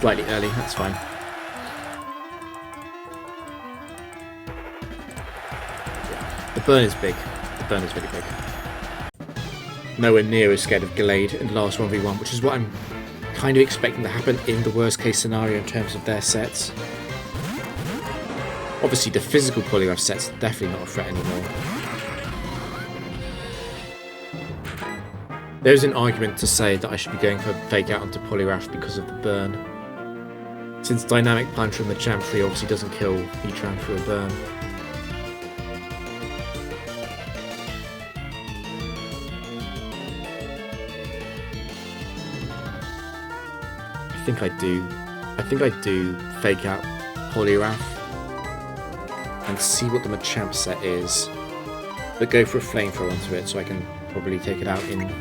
slightly early, that's fine. The burn is big. The burn is really big. Nowhere near as scared of Gallade in the last 1v1, which is what I'm kind of expecting to happen in the worst case scenario in terms of their sets. Obviously the physical Poliwrath set's definitely not a threat anymore. There's an argument to say that I should be going for Fake Out onto Poliwrath because of the burn. Since Dynamic Punch from the Champ 3 obviously doesn't kill Heatran through a burn. I think I do Fake Out Poliwrath and see what the Machamp set is, but go for a Flamethrower onto it so I can probably take it out in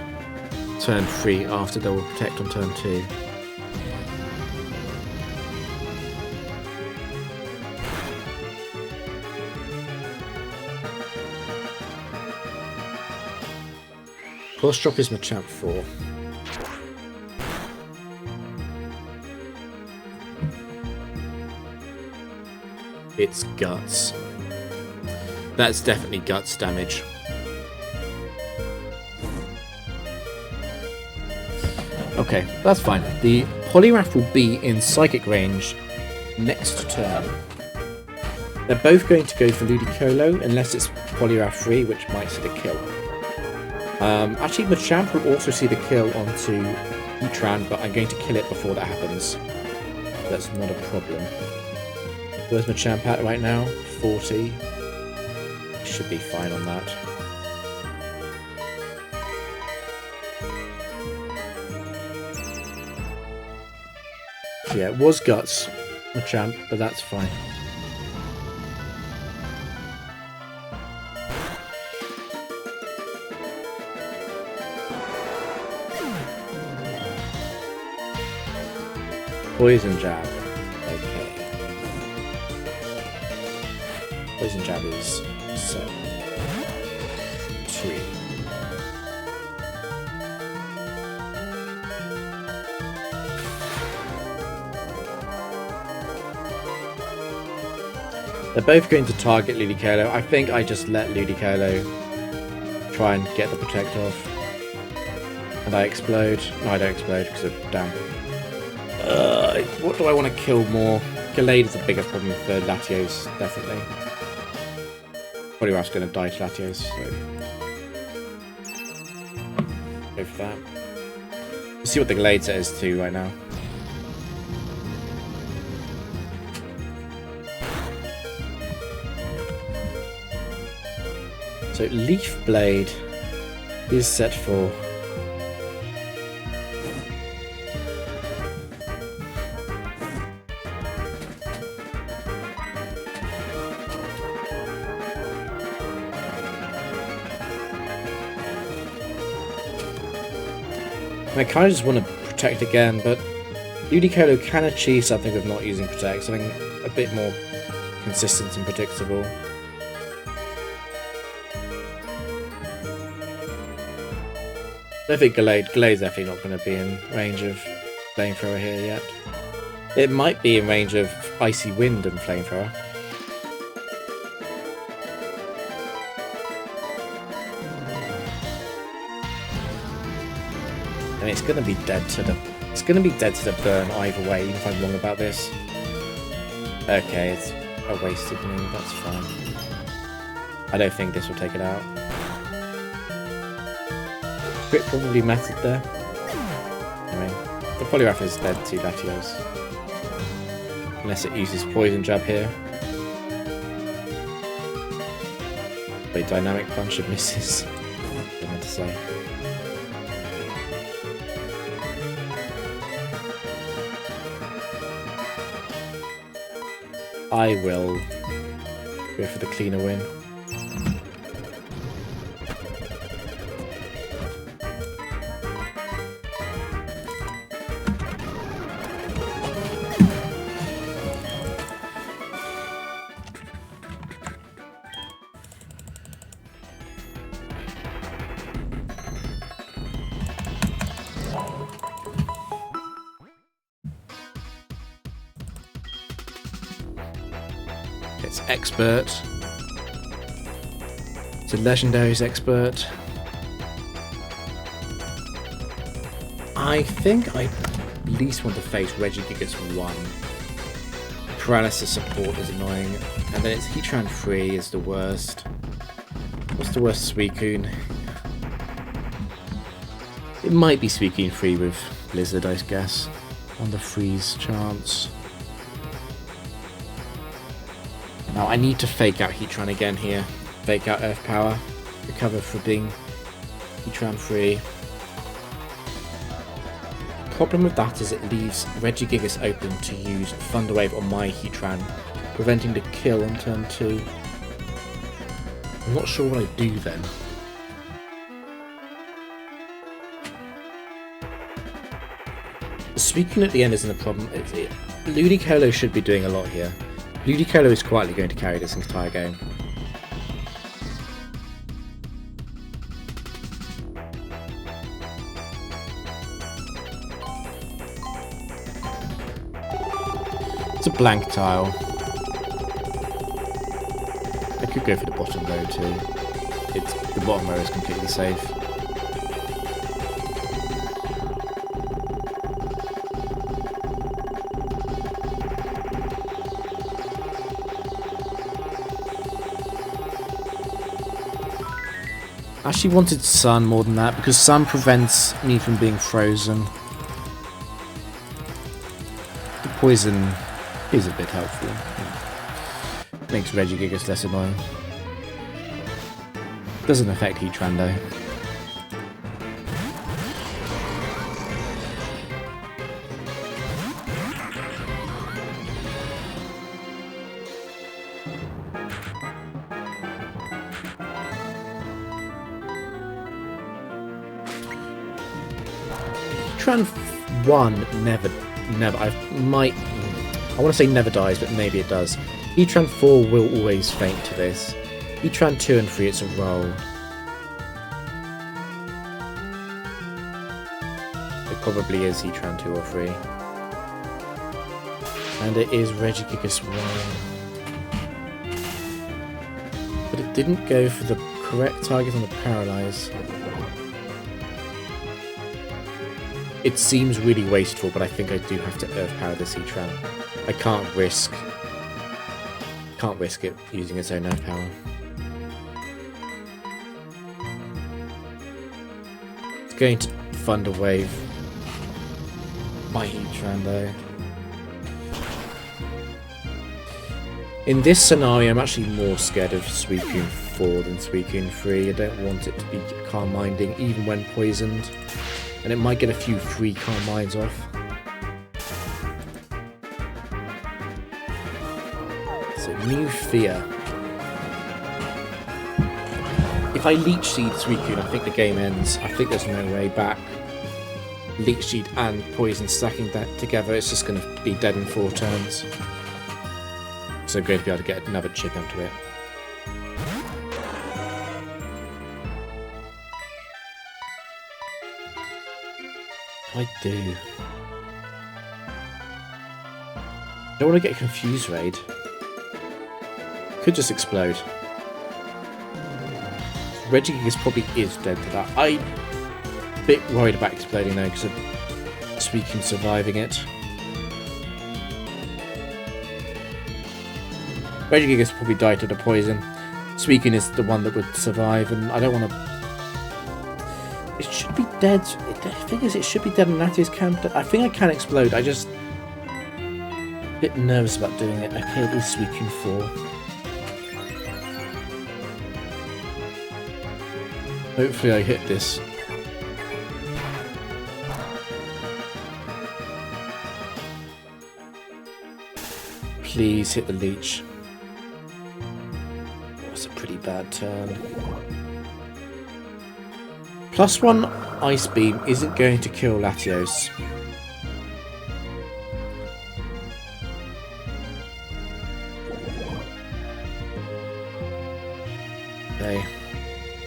turn 3 after they will protect on turn 2. Cross Drop is Machamp 4. It's Guts. That's definitely Guts damage. Okay, that's fine. The Poliwrath will be in Psychic range next turn. They're both going to go for Ludicolo, unless it's Poliwrath 3, which might see the kill. Actually, Machamp will also see the kill onto Heatran, but I'm going to kill it before that happens. That's not a problem. Where's Machamp at right now? 40. Should be fine on that. So yeah, it was Guts, Machamp, but that's fine. Poison Jab. Okay. Poison Jab is set 2. They're both going to target Ludicolo. I think I just let Ludicolo try and get the Protect off. And I explode. No, I don't explode because of damn. What do I want to kill more? Gallade is a bigger problem for Latios, definitely. Poliwrath's going to die to Latios, so go for that. Let's see what the Gallade set is too right now. So Leaf Blade is set for I kind of just want to Protect again, but Ludicolo can achieve something with not using Protect, something a bit more consistent and predictable. I think Gallade's definitely not going to be in range of Flamethrower here yet. It might be in range of Icy Wind and Flamethrower. And it's going to be dead to the burn either way, even if I'm wrong about this. Okay, it's a wasted move, that's fine. I don't think this will take it out. Crit probably mattered there. Anyway, the Poliwrath is dead to Latios. Unless it uses Poison Jab here. Wait, Dynamic Punch, it misses. I don't know what to say. I will go for the cleaner win. expert. So legendary's expert. I think I at least want to face Regigigas 1. Paralysis support is annoying. And then it's Heatran 3 is the worst. What's the worst Suicune? It might be Suicune 3 with Blizzard, I guess. On the freeze chance. Now I need to fake out Heatran again here. Fake out Earth Power. Recover for being Heatran 3. Problem with that is it leaves Regigigas open to use Thunder Wave on my Heatran, preventing the kill on turn 2. I'm not sure what I do then. The Suicune at the end isn't a problem. Ludicolo should be doing a lot here. Ludicolo is quietly going to carry this entire game. It's a blank tile. I could go for the bottom row too. The bottom row is completely safe. I actually wanted Sun more than that because Sun prevents me from being frozen. The poison is a bit helpful. Makes Regigigas less annoying. Doesn't affect Heatran though. Heatran 1 never, I want to say never dies, but maybe it does. Heatran 4 will always faint to this. Heatran 2 and 3, it's a roll. It probably is Heatran 2 or 3. And it is Regigigas 1. But it didn't go for the correct target on the Paralyze. It seems really wasteful, but I think I do have to Earth Power this Heatran. I can't risk it using its own Earth Power. It's going to Thunder Wave my Heatran though. In this scenario, I'm actually more scared of Suicune 4 than Suicune 3. I don't want it to be Calm Minding even when poisoned. And it might get a few free Calm Minds off. So, new fear. If I Leech Seed Suicune, I think the game ends. I think there's no way back. Leech Seed and Poison stacking that together, it's just going to be dead in 4 turns. So I'm going to be able to get another chip onto it. I do. Don't want to get confused, Raid. Could just explode. Regigigas probably is dead to that. I'm a bit worried about exploding though because of Suicune surviving it. Regigigas probably died to the poison. Suicune is the one that would survive, and I don't want to. It should be dead. The thing is, it should be dead, and Latios can. I think I can explode. I just a bit nervous about doing it. Okay, it is Suicune 4. Hopefully, I hit this. Please hit the leech. That's a pretty bad turn. +1 Ice Beam isn't going to kill Latios. Okay,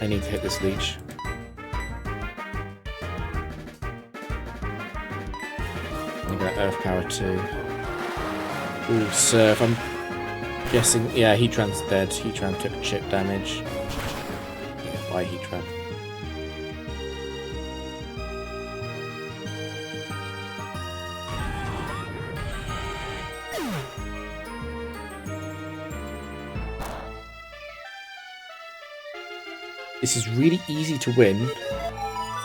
I need to hit this leech. I'm gonna Earth Power too. Ooh, Surf. Guessing, yeah, Heatran's dead. Heatran took chip damage. Yeah, by Heatran. This is really easy to win,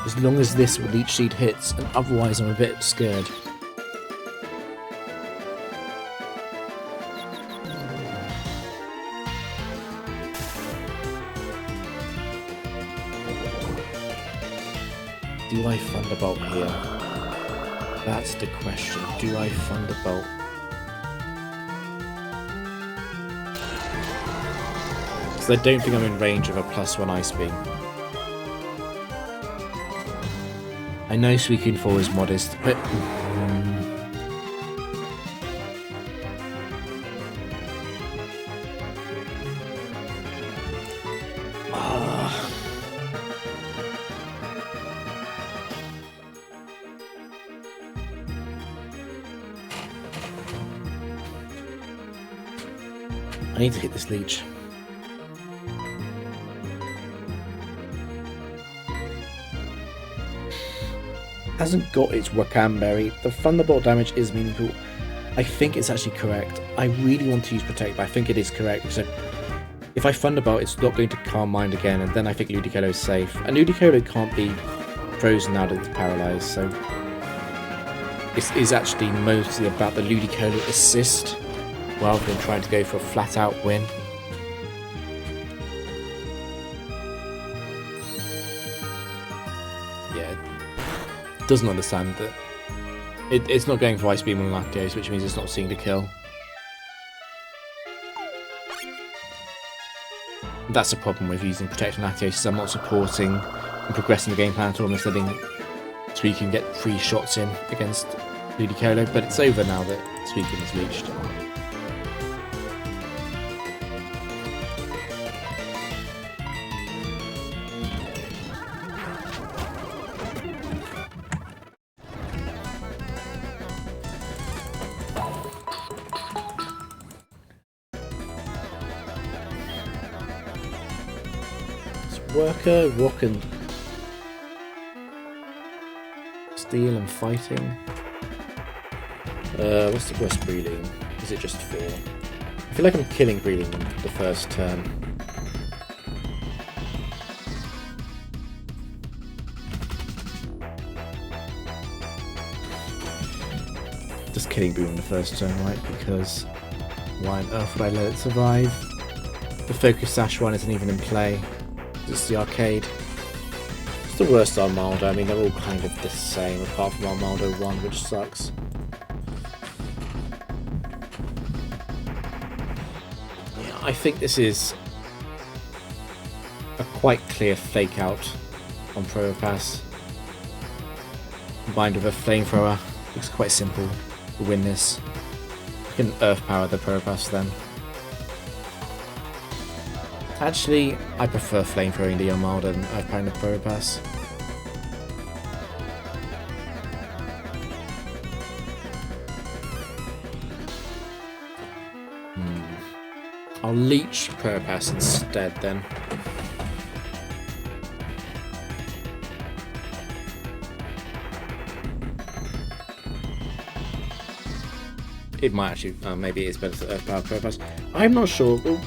as long as this Leech Seed hits, and otherwise I'm a bit scared. Do I Thunderbolt here? That's the question. Do I Thunderbolt? Because I don't think I'm in range of a +1 Ice Beam. I know Suicune 4 is modest, but... I need to hit this leech. Hasn't got its Wakamberry. The Thunderbolt damage is meaningful. I think it's actually correct. I really want to use Protect, but I think it is correct. So if I Thunderbolt, it's not going to Calm Mind again, and then I think Ludicolo is safe. And Ludicolo can't be frozen now that it's paralyzed, so this is actually mostly about the Ludicolo assist, rather than trying to go for a flat-out win. Yeah, it doesn't understand that it's not going for Ice Beam on Latios, which means it's not seeing the kill. That's the problem with using Protect on Latios, is I'm not supporting and progressing the game plan at all, and letting Suicune get 3 shots in against Ludicolo, but it's over now that Suicune has reached. Worker, Rock and Steel and Fighting. What's the worst Breeding? Is it just 4? I feel like I'm killing Breeding the first turn. Just killing Breeding the first turn, right? Because why on earth would I let it survive? The Focus Sash one isn't even in play. It's the arcade. It's the worst Armaldo. I mean, they're all kind of the same, apart from Armaldo 1, which sucks. Yeah, I think this is a quite clear fake out on Probopass. Combined with a Flamethrower. Looks quite simple to win this. We can Earth Power the Probopass then. Actually, I prefer Flamethrowing the Armaldo than Earth Powering the Probopass. I'll Leech Probopass instead then. It might actually, maybe it's better to Earth Power Probopass. I'm not sure. We'll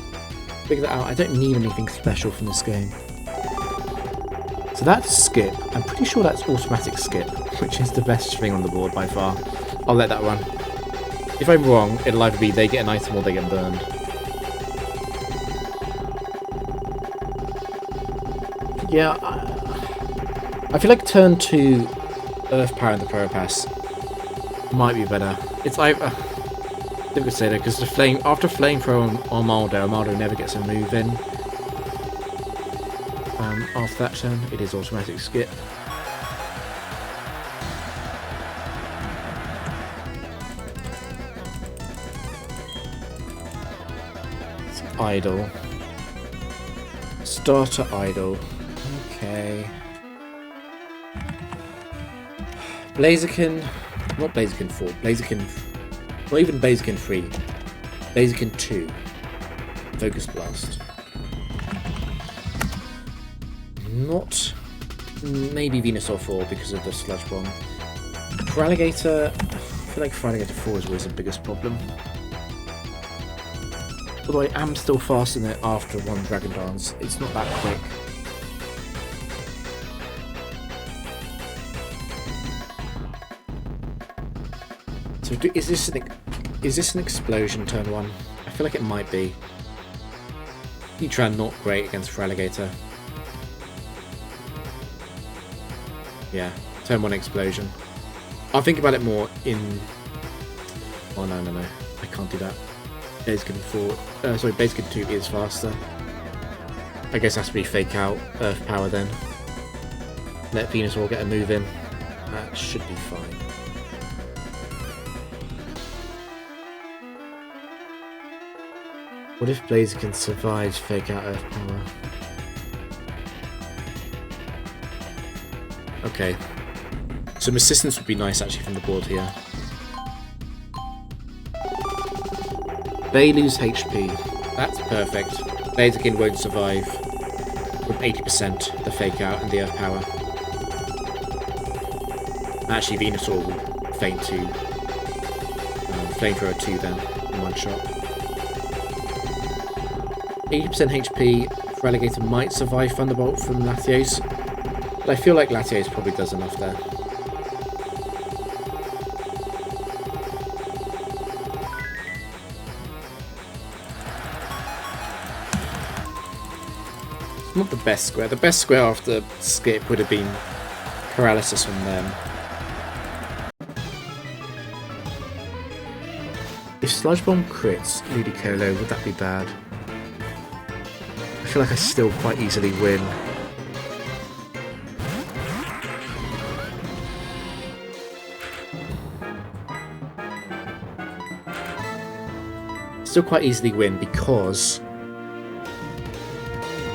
figure that out. I don't need anything special from this game. So that's Skip. I'm pretty sure that's automatic Skip, which is the best thing on the board by far. I'll let that run. If I'm wrong, it'll either be they get an item or they get burned. Yeah, I feel like turn 2 Earth Power and the Probopass might be better. It's either... I would say that because the after Flamethrower on Armaldo never gets a move in. After that turn, it is automatic Skip. It's Idle. Starter Idle. Okay. Blaziken. Not Blaziken 4. Blaziken. Not even Blaziken 3. Blaziken 2. Focus Blast. Not... Maybe Venusaur 4 because of the Sludge Bomb. Feraligatr... I feel like Feraligatr 4 is always the biggest problem. Although I am still faster than it after one Dragon Dance. It's not that quick. So is this an explosion turn 1? I feel like it might be. Heatran not great against Feraligatr. Yeah, turn 1 explosion. I'll think about it more in... Oh no. I can't do that. Blaziken 4... sorry, Blaziken 2 is faster. I guess it has to be Fake Out Earth Power then. Let Venusaur get a move in. That should be fine. What if Blaziken survives Fake Out Earth Power? Okay. Some assistance would be nice actually from the board here. They lose HP. That's perfect. Blaziken won't survive with 80% the Fake Out and the Earth Power. Actually, Venusaur will faint to Flamethrower 2 then, in one shot. 80% HP, Feraligatr might survive Thunderbolt from Latios, but I feel like Latios probably does enough there. It's not the best square. The best square after skip would have been Paralysis from them. If Sludge Bomb crits Ludicolo, would that be bad? I feel like I still quite easily win. Still quite easily win because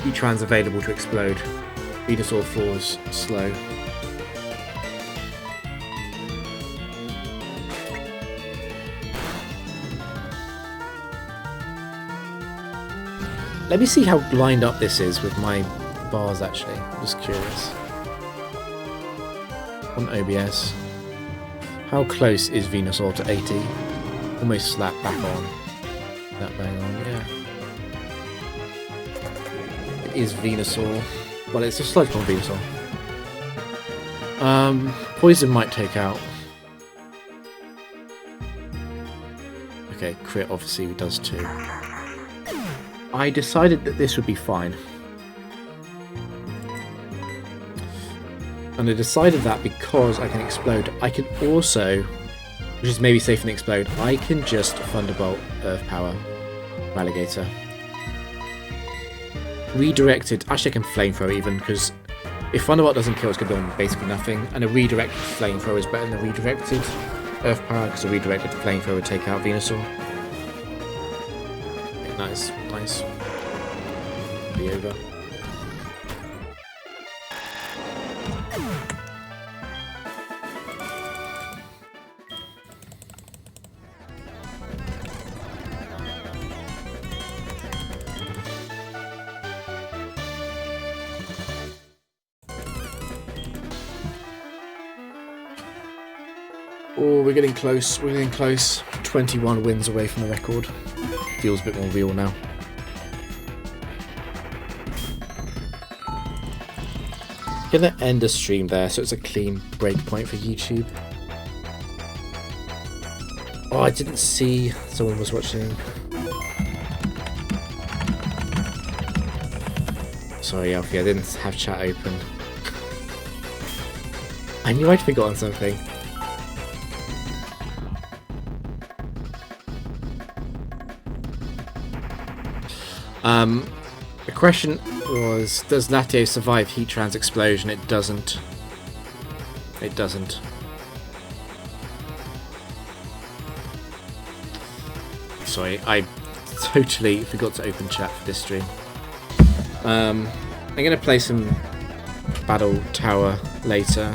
Heatran's available to explode. Venusaur 4's slow. Let me see how lined up this is with my bars actually. I'm just curious. On OBS. How close is Venusaur to 80? Almost slap back on. That bang on, yeah. It is Venusaur. Well, it's a Sludge Bomb Venusaur. Poison might take out. Okay, crit obviously does too. I decided that this would be fine. And I decided that because I can explode, I can also, which is maybe safer than explode, I can just Thunderbolt Earth Power Feraligatr. Redirected, actually I can Flamethrower even, because if Thunderbolt doesn't kill, it's going to be on basically nothing, and a redirected Flamethrower is better than a redirected Earth Power, because a redirected Flamethrower would take out Venusaur. Okay, nice. Be over. Oh, we're getting close. 21 wins away from the record. Feels a bit more real now. Gonna end the stream there, so it's a clean break point for YouTube. Oh, I didn't see someone was watching. Sorry, Alfie, I didn't have chat open. I knew I'd forgotten something. The question was, does Latios survive Heatran's explosion? It doesn't. It doesn't. Sorry, I totally forgot to open chat for this stream. I'm going to play some Battle Tower later.